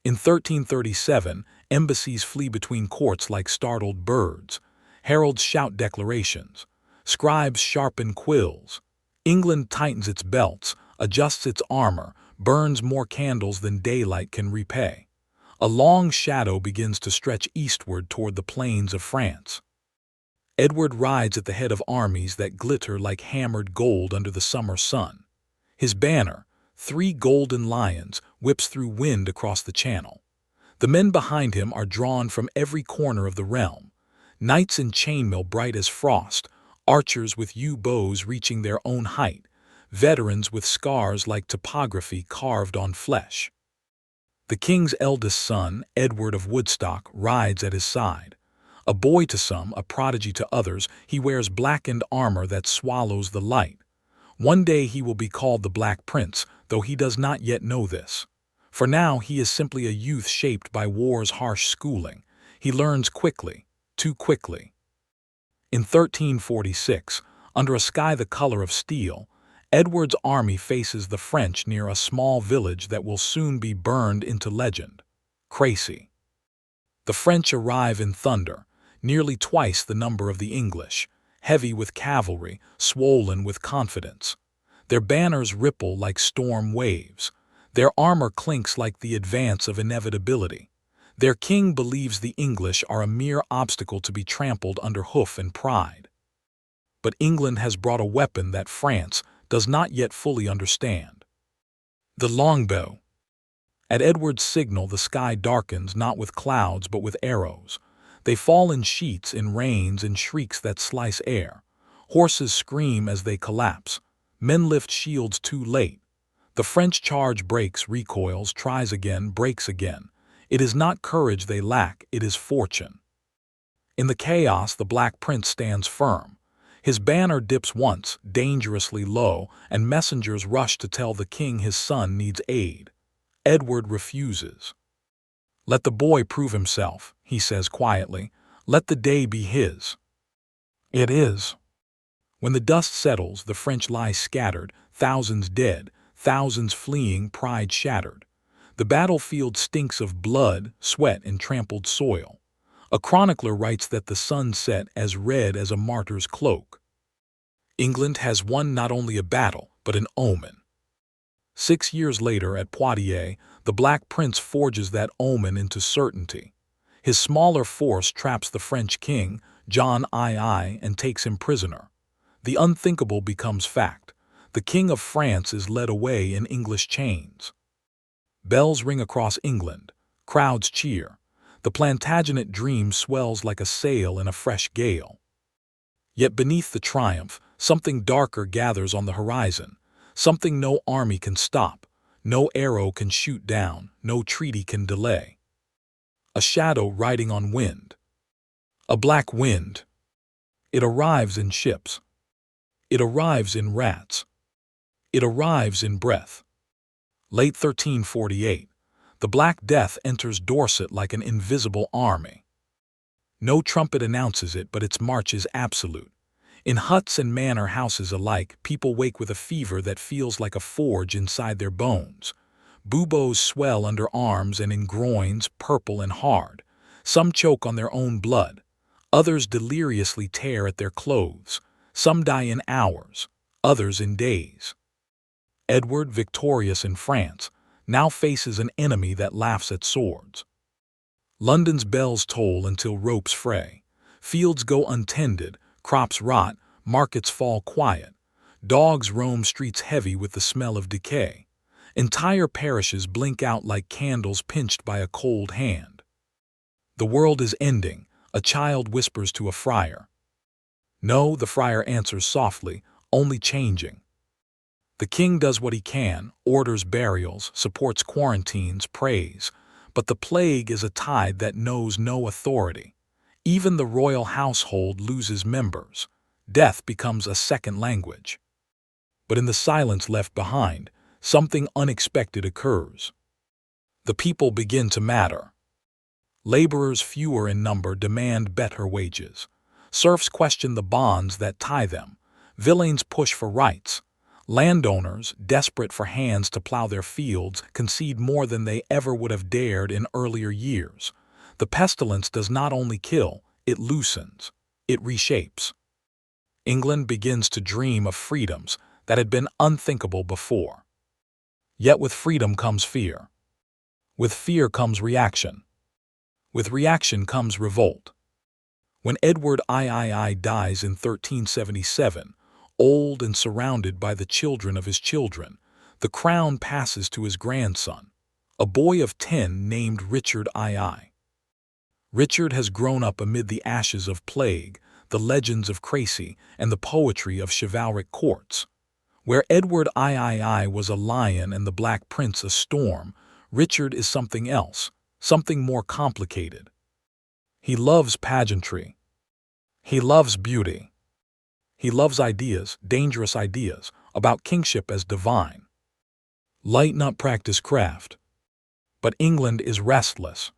In 1337, embassies flee between courts like startled birds. Heralds shout declarations. Scribes sharpen quills. England tightens its belts, adjusts its armor, burns more candles than daylight can repay. A long shadow begins to stretch eastward toward the plains of France. Edward rides at the head of armies that glitter like hammered gold under the summer sun. His banner, 3 golden lions, whips through wind across the Channel. The men behind him are drawn from every corner of the realm. Knights in chainmail bright as frost, archers with yew bows reaching their own height, veterans with scars like topography carved on flesh. The king's eldest son, Edward of Woodstock, rides at his side. A boy to some, a prodigy to others, he wears blackened armor that swallows the light. One day he will be called the Black Prince, though he does not yet know this. For now he is simply a youth shaped by war's harsh schooling. He learns quickly, too quickly. In 1346, under a sky the color of steel, Edward's army faces the French near a small village that will soon be burned into legend, Crécy. The French arrive in thunder, nearly twice the number of the English, heavy with cavalry, swollen with confidence. Their banners ripple like storm waves. Their armor clinks like the advance of inevitability. Their king believes the English are a mere obstacle to be trampled under hoof and pride. But England has brought a weapon that France does not yet fully understand. The longbow. At Edward's signal the sky darkens not with clouds but with arrows. They fall in sheets, in rains, in shrieks that slice air. Horses scream as they collapse. Men lift shields too late. The French charge breaks, recoils, tries again, breaks again. It is not courage they lack, it is fortune. In the chaos the Black Prince stands firm. His banner dips once, dangerously low, and messengers rush to tell the king his son needs aid. Edward refuses. "Let the boy prove himself," he says quietly. "Let the day be his." It is. When the dust settles, the French lie scattered, thousands dead, thousands fleeing, pride shattered. The battlefield stinks of blood, sweat, and trampled soil. A chronicler writes that the sun set as red as a martyr's cloak. England has won not only a battle, but an omen. 6 years later at Poitiers, the Black Prince forges that omen into certainty. His smaller force traps the French king, John II, and takes him prisoner. The unthinkable becomes fact. The King of France is led away in English chains. Bells ring across England. Crowds cheer. The Plantagenet dream swells like a sail in a fresh gale. Yet beneath the triumph, something darker gathers on the horizon. something no army can stop, no arrow can shoot down, no treaty can delay. A shadow riding on wind. A black wind. It arrives in ships. It arrives in rats. It arrives in breath. Late 1348, the Black Death enters Dorset like an invisible army. No trumpet announces it, but its march is absolute. In huts and manor houses alike, people wake with a fever that feels like a forge inside their bones. Buboes swell under arms and in groins, purple and hard. Some choke on their own blood. Others deliriously tear at their clothes. Some die in hours, others in days. Edward, victorious in France, now faces an enemy that laughs at swords. London's bells toll until ropes fray. Fields go untended, crops rot, markets fall quiet. Dogs roam streets heavy with the smell of decay. Entire parishes blink out like candles pinched by a cold hand. The world is ending, a child whispers to a friar. No, the friar answers softly, only changing. The king does what he can, orders burials, supports quarantines, prays. But the plague is a tide that knows no authority. Even the royal household loses members. Death becomes a second language. But in the silence left behind, something unexpected occurs. The people begin to matter. Laborers, fewer in number, demand better wages. Serfs question the bonds that tie them. Villeins push for rights. Landowners, desperate for hands to plow their fields, concede more than they ever would have dared in earlier years. The pestilence does not only kill, it loosens, it reshapes. England begins to dream of freedoms that had been unthinkable before. Yet with freedom comes fear. With fear comes reaction. With reaction comes revolt. When Edward III dies in 1377, old and surrounded by the children of his children, the crown passes to his grandson, a boy of 10 named Richard II. Richard has grown up amid the ashes of plague, the legends of Crecy, and the poetry of chivalric courts. Where Edward III was a lion and the Black Prince a storm, Richard is something else, something more complicated. He loves pageantry. He loves beauty. He loves ideas, dangerous ideas, about kingship as divine. Light not practice craft. But England is restless.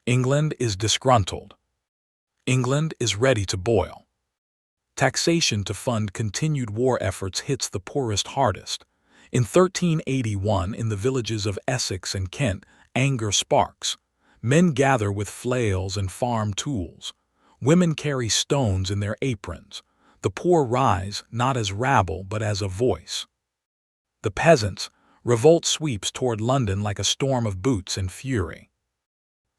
England is disgruntled. England is ready to boil. Taxation to fund continued war efforts hits the poorest hardest. In 1381, in the villages of Essex and Kent, anger sparks. Men gather with flails and farm tools. Women carry stones in their aprons. The poor rise, not as rabble, but as a voice. The peasants, revolt sweeps toward London like a storm of boots and fury.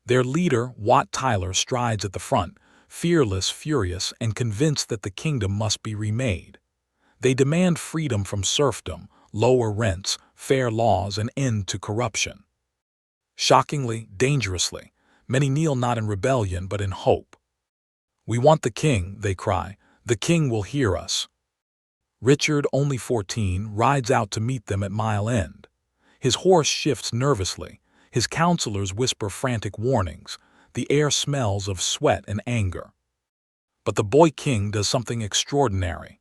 Their leader, Wat Tyler, strides at the front, fearless, furious, and convinced that the kingdom must be remade. They demand freedom from serfdom, lower rents, fair laws, and end to corruption. Shockingly, dangerously, many kneel not in rebellion but in hope. "We want the king," they cry. "The king will hear us." Richard, only 14, rides out to meet them at Mile End. His horse shifts nervously. His counselors whisper frantic warnings. The air smells of sweat and anger. But the boy king does something extraordinary.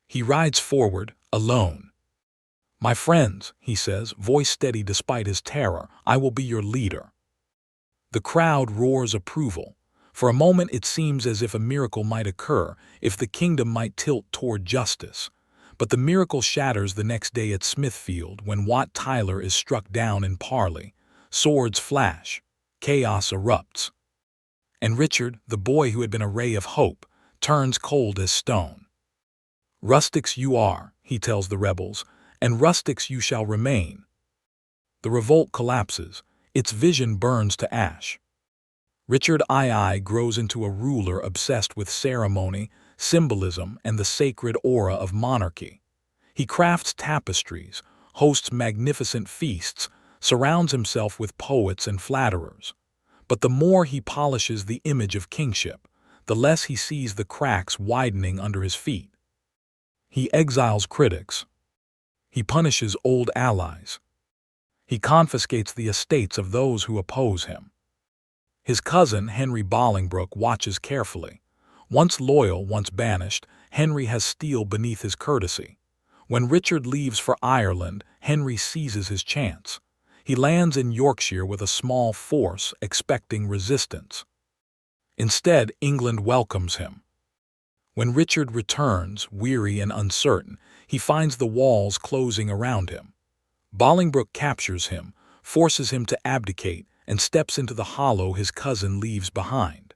He rides forward, alone. "My friends," he says, voice steady despite his terror, "I will be your leader." The crowd roars approval. For a moment it seems as if a miracle might occur, if the kingdom might tilt toward justice. But the miracle shatters the next day at Smithfield when Wat Tyler is struck down in parley. Swords flash. Chaos erupts. And Richard, the boy who had been a ray of hope, turns cold as stone. "Rustics you are," he tells the rebels, "and rustics you shall remain." The revolt collapses. Its vision burns to ash. Richard II grows into a ruler obsessed with ceremony, symbolism, and the sacred aura of monarchy. He crafts tapestries, hosts magnificent feasts, surrounds himself with poets and flatterers. But the more he polishes the image of kingship, the less he sees the cracks widening under his feet. He exiles critics. He punishes old allies. He confiscates the estates of those who oppose him. His cousin, Henry Bolingbroke, watches carefully. Once loyal, once banished, Henry has steel beneath his courtesy. When Richard leaves for Ireland, Henry seizes his chance. He lands in Yorkshire with a small force, expecting resistance. Instead, England welcomes him. When Richard returns, weary and uncertain, he finds the walls closing around him. Bolingbroke captures him, forces him to abdicate, and steps into the hollow his cousin leaves behind.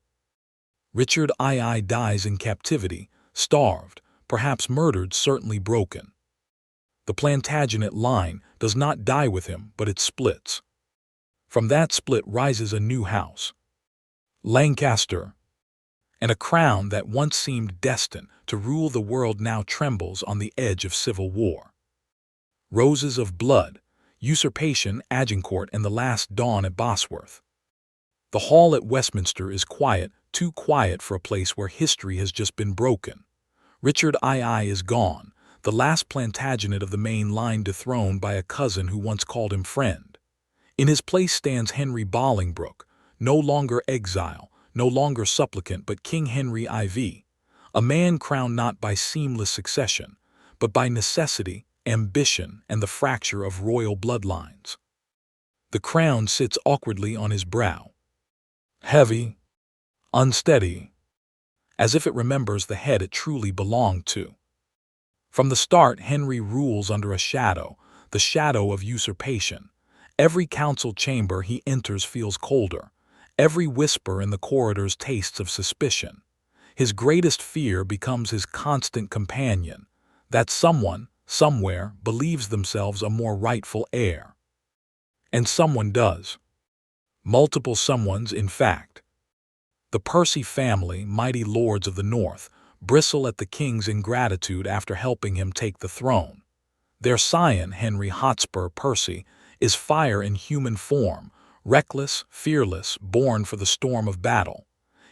Richard II dies in captivity, starved, perhaps murdered, certainly broken. The Plantagenet line does not die with him, but it splits. From that split rises a new house, Lancaster, and a crown that once seemed destined to rule the world now trembles on the edge of civil war. Roses of blood, usurpation, Agincourt, and the last dawn at Bosworth. The hall at Westminster is quiet, too quiet for a place where history has just been broken. Richard II is gone, the last Plantagenet of the main line dethroned by a cousin who once called him friend. In his place stands Henry Bolingbroke, no longer exile, no longer supplicant, but King Henry IV, a man crowned not by seamless succession, but by necessity, ambition, and the fracture of royal bloodlines. The crown sits awkwardly on his brow, heavy, unsteady, as if it remembers the head it truly belonged to. From the start, Henry rules under a shadow, the shadow of usurpation. Every council chamber he enters feels colder. Every whisper in the corridors tastes of suspicion. His greatest fear becomes his constant companion, that someone, somewhere, believes themselves a more rightful heir. And someone does. Multiple someones, in fact. The Percy family, mighty lords of the North, bristle at the king's ingratitude after helping him take the throne. Their scion, Henry Hotspur Percy, is fire in human form, reckless, fearless, born for the storm of battle.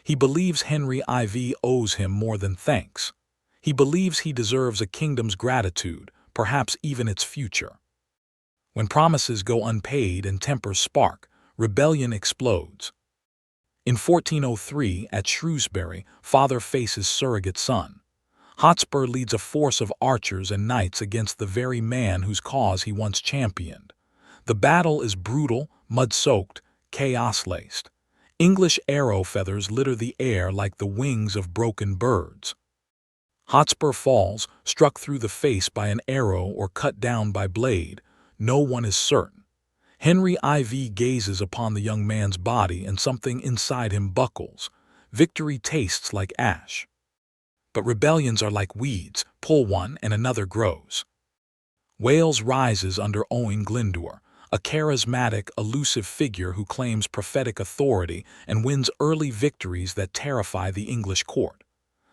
He believes Henry IV owes him more than thanks. He believes he deserves a kingdom's gratitude, perhaps even its future. When promises go unpaid and tempers spark, rebellion explodes. In 1403, at Shrewsbury, father faces surrogate son. Hotspur leads a force of archers and knights against the very man whose cause he once championed. The battle is brutal, mud-soaked, chaos-laced. English arrow feathers litter the air like the wings of broken birds. Hotspur falls, struck through the face by an arrow or cut down by blade. No one is certain. Henry IV gazes upon the young man's body and something inside him buckles. Victory tastes like ash. But rebellions are like weeds, pull one and another grows. Wales rises under Owain Glyndwr, a charismatic, elusive figure who claims prophetic authority and wins early victories that terrify the English court.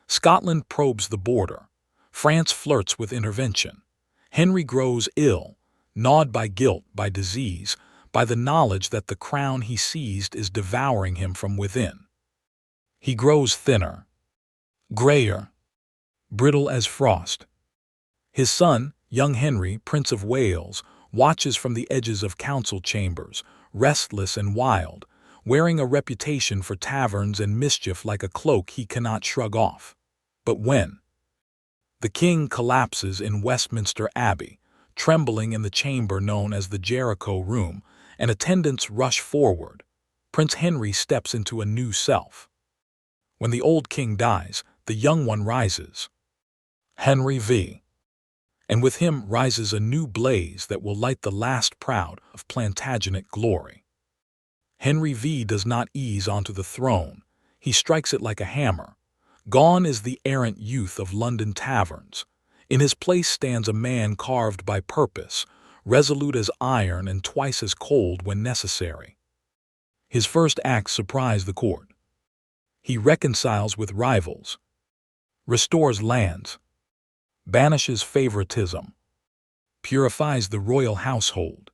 Scotland probes the border. France flirts with intervention. Henry grows ill, gnawed by guilt, by disease, by the knowledge that the crown he seized is devouring him from within. He grows thinner, grayer, brittle as frost. His son, young Henry, Prince of Wales, watches from the edges of council chambers, restless and wild, wearing a reputation for taverns and mischief like a cloak he cannot shrug off. But when the king collapses in Westminster Abbey, trembling in the chamber known as the Jericho Room, and attendants rush forward, Prince Henry steps into a new self. When the old king dies, the young one rises, Henry V. And with him rises a new blaze that will light the last proud of Plantagenet glory. Henry V does not ease onto the throne, he strikes it like a hammer. Gone is the errant youth of London taverns. In his place stands a man carved by purpose, resolute as iron and twice as cold when necessary. His first acts surprise the court. He reconciles with rivals, restores lands, banishes favoritism, purifies the royal household.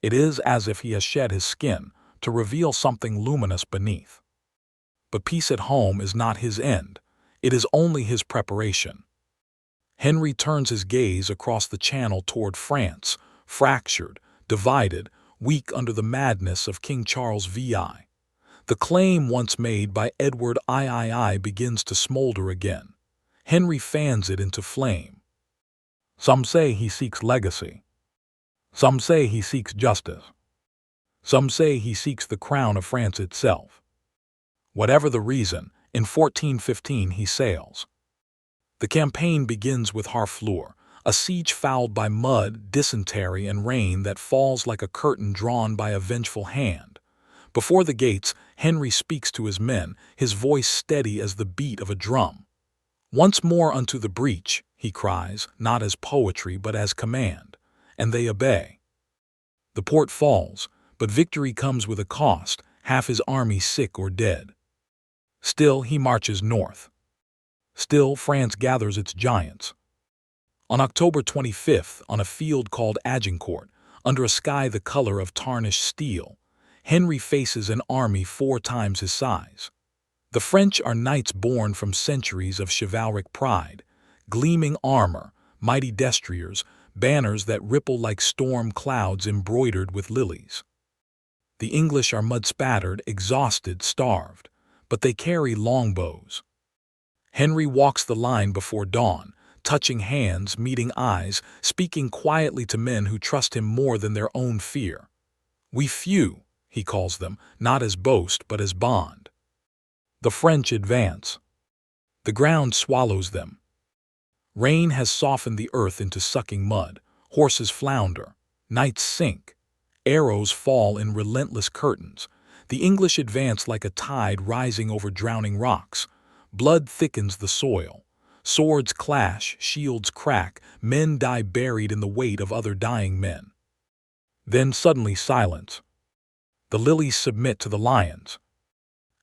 It is as if he has shed his skin to reveal something luminous beneath. But peace at home is not his end, it is only his preparation. Henry turns his gaze across the channel toward France, fractured, divided, weak under the madness of King Charles VI. The claim once made by Edward III begins to smolder again. Henry fans it into flame. Some say he seeks legacy. Some say he seeks justice. Some say he seeks the crown of France itself. Whatever the reason, in 1415 he sails. The campaign begins with Harfleur, a siege fouled by mud, dysentery, and rain that falls like a curtain drawn by a vengeful hand. Before the gates, Henry speaks to his men, his voice steady as the beat of a drum. "Once more unto the breach," he cries, not as poetry but as command, and they obey. The port falls, but victory comes with a cost, half his army sick or dead. Still he marches north. Still France gathers its giants. On October 25th, on a field called Agincourt, under a sky the color of tarnished steel, Henry faces an army 4 times his size. The French are knights born from centuries of chivalric pride, gleaming armor, mighty destriers, banners that ripple like storm clouds embroidered with lilies. The English are mud-spattered, exhausted, starved, but they carry longbows. Henry walks the line before dawn, touching hands, meeting eyes, speaking quietly to men who trust him more than their own fear. "We few," he calls them, not as boast but as bond. The French advance. The ground swallows them. Rain has softened the earth into sucking mud, horses flounder, knights sink, arrows fall in relentless curtains. The English advance like a tide rising over drowning rocks. Blood thickens the soil. Swords clash, shields crack, men die buried in the weight of other dying men. Then suddenly silence. The lilies submit to the lions.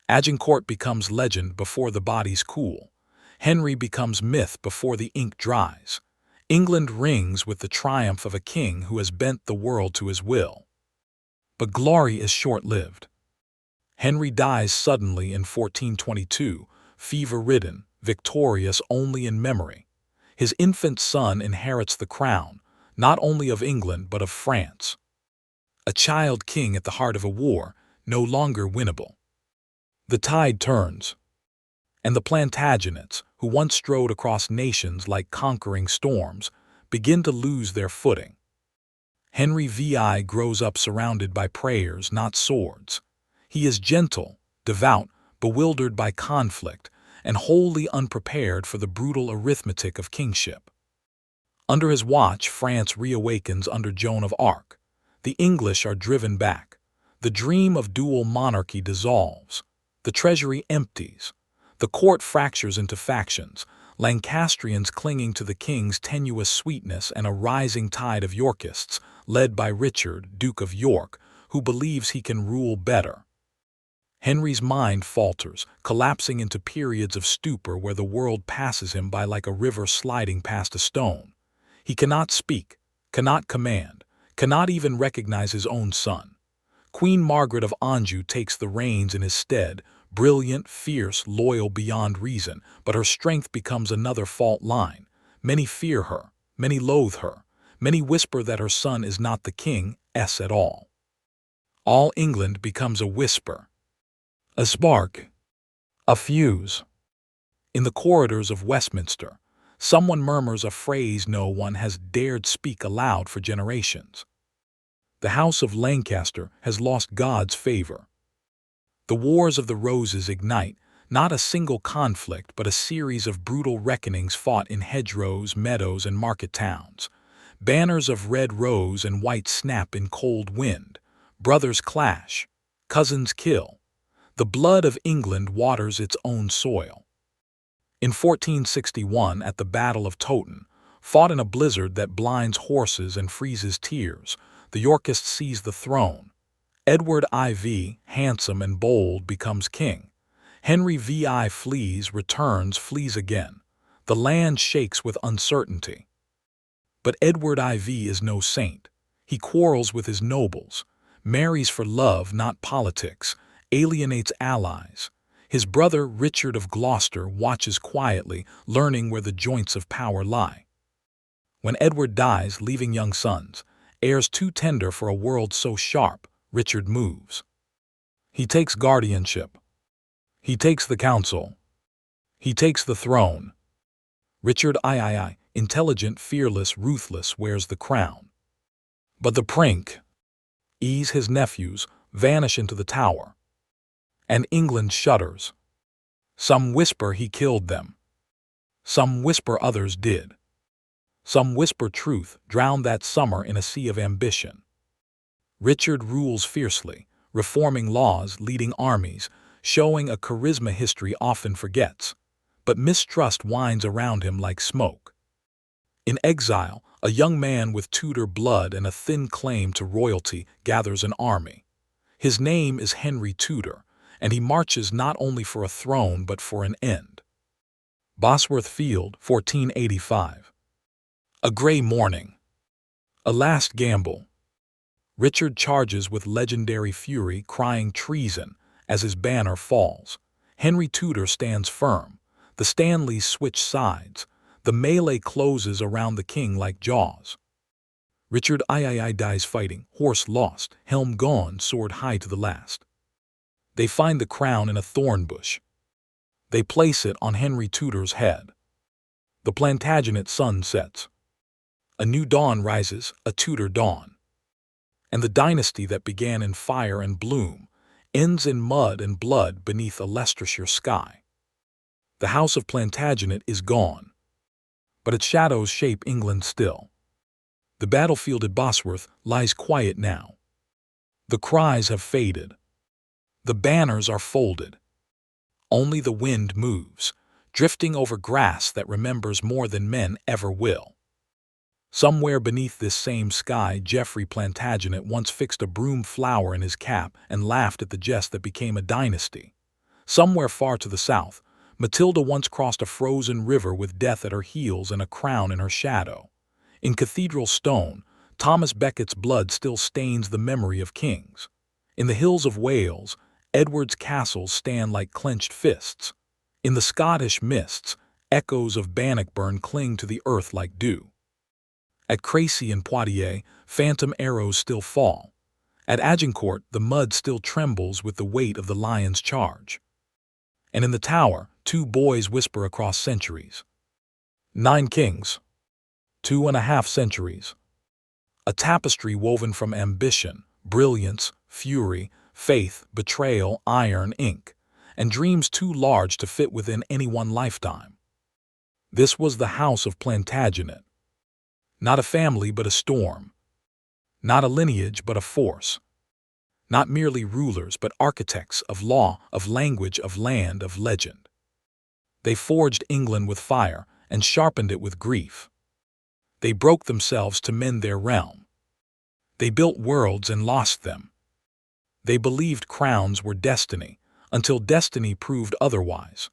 Agincourt becomes legend before the bodies cool. Henry becomes myth before the ink dries. England rings with the triumph of a king who has bent the world to his will. But glory is short-lived. Henry dies suddenly in 1422, fever-ridden, victorious only in memory. His infant son inherits the crown, not only of England but of France. A child king at the heart of a war, no longer winnable. The tide turns, and the Plantagenets, who once strode across nations like conquering storms, begin to lose their footing. Henry VI grows up surrounded by prayers, not swords. He is gentle, devout, bewildered by conflict, and wholly unprepared for the brutal arithmetic of kingship. Under his watch, France reawakens under Joan of Arc. The English are driven back. The dream of dual monarchy dissolves. The treasury empties. The court fractures into factions, Lancastrians clinging to the king's tenuous sweetness and a rising tide of Yorkists, led by Richard, Duke of York, who believes he can rule better. Henry's mind falters, collapsing into periods of stupor where the world passes him by like a river sliding past a stone. He cannot speak, cannot command, cannot even recognize his own son. Queen Margaret of Anjou takes the reins in his stead, brilliant, fierce, loyal beyond reason, but her strength becomes another fault line. Many fear her, many loathe her, many whisper that her son is not the king at all. All England becomes a whisper, a spark, a fuse. In the corridors of Westminster, someone murmurs a phrase no one has dared speak aloud for generations. The House of Lancaster has lost God's favor. The Wars of the Roses ignite, not a single conflict but a series of brutal reckonings fought in hedgerows, meadows, and market towns. Banners of red rose and white snap in cold wind. Brothers clash. Cousins kill. The blood of England waters its own soil. In 1461, at the Battle of Toten, fought in a blizzard that blinds horses and freezes tears, the Yorkists seize the throne. Edward IV, handsome and bold, becomes king. Henry VI flees, returns, flees again. The land shakes with uncertainty. But Edward IV is no saint. He quarrels with his nobles, marries for love, not politics, alienates allies. His brother Richard of Gloucester watches quietly, learning where the joints of power lie. When Edward dies, leaving young sons, heirs too tender for a world so sharp, Richard moves. He takes guardianship. He takes the council. He takes the throne. Richard III, intelligent, fearless, ruthless, wears the crown. But the prince, his nephews, vanish into the tower. And England shudders. Some whisper he killed them. Some whisper others did. Some whisper truth drowned that summer in a sea of ambition. Richard rules fiercely, reforming laws, leading armies, showing a charisma history often forgets, but mistrust winds around him like smoke. In exile, a young man with Tudor blood and a thin claim to royalty gathers an army. His name is Henry Tudor, and he marches not only for a throne but for an end. Bosworth Field, 1485. A gray morning. A last gamble. Richard charges with legendary fury, crying treason as his banner falls. Henry Tudor stands firm. The Stanleys switch sides. The melee closes around the king like jaws. Richard III dies fighting, horse lost, helm gone, sword high to the last. They find the crown in a thorn bush. They place it on Henry Tudor's head. The Plantagenet sun sets. A new dawn rises, a Tudor dawn. And the dynasty that began in fire and bloom ends in mud and blood beneath a Leicestershire sky. The house of Plantagenet is gone, but its shadows shape England still. The battlefield at Bosworth lies quiet now. The cries have faded. The banners are folded. Only the wind moves, drifting over grass that remembers more than men ever will. Somewhere beneath this same sky, Geoffrey Plantagenet once fixed a broom flower in his cap and laughed at the jest that became a dynasty. Somewhere far to the south, Matilda once crossed a frozen river with death at her heels and a crown in her shadow. In cathedral stone, Thomas Becket's blood still stains the memory of kings. In the hills of Wales, Edward's castles stand like clenched fists. In the Scottish mists, echoes of Bannockburn cling to the earth like dew. At Crecy and Poitiers, phantom arrows still fall. At Agincourt, the mud still trembles with the weight of the lion's charge. And in the tower, two boys whisper across centuries. 9 kings. 2.5 centuries. A tapestry woven from ambition, brilliance, fury, faith, betrayal, iron, ink, and dreams too large to fit within any one lifetime. This was the house of Plantagenet. Not a family but a storm. Not a lineage but a force. Not merely rulers but architects of law, of language, of land, of legend. They forged England with fire and sharpened it with grief. They broke themselves to mend their realm. They built worlds and lost them. They believed crowns were destiny until destiny proved otherwise.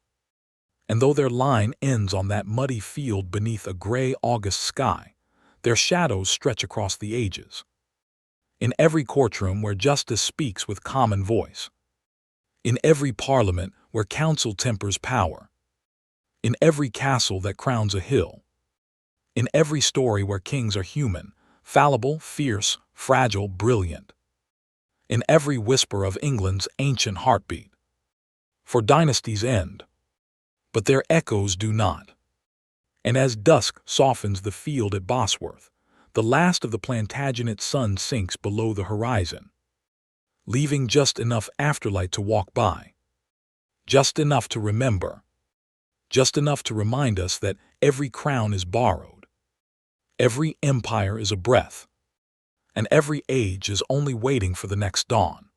And though their line ends on that muddy field beneath a gray August sky, their shadows stretch across the ages. In every courtroom where justice speaks with common voice. In every parliament where counsel tempers power. In every castle that crowns a hill. In every story where kings are human, fallible, fierce, fragile, brilliant. In every whisper of England's ancient heartbeat. For dynasties end, but their echoes do not. And as dusk softens the field at Bosworth, the last of the Plantagenet sun sinks below the horizon, leaving just enough afterlight to walk by, just enough to remember, just enough to remind us that every crown is borrowed, every empire is a breath, and every age is only waiting for the next dawn.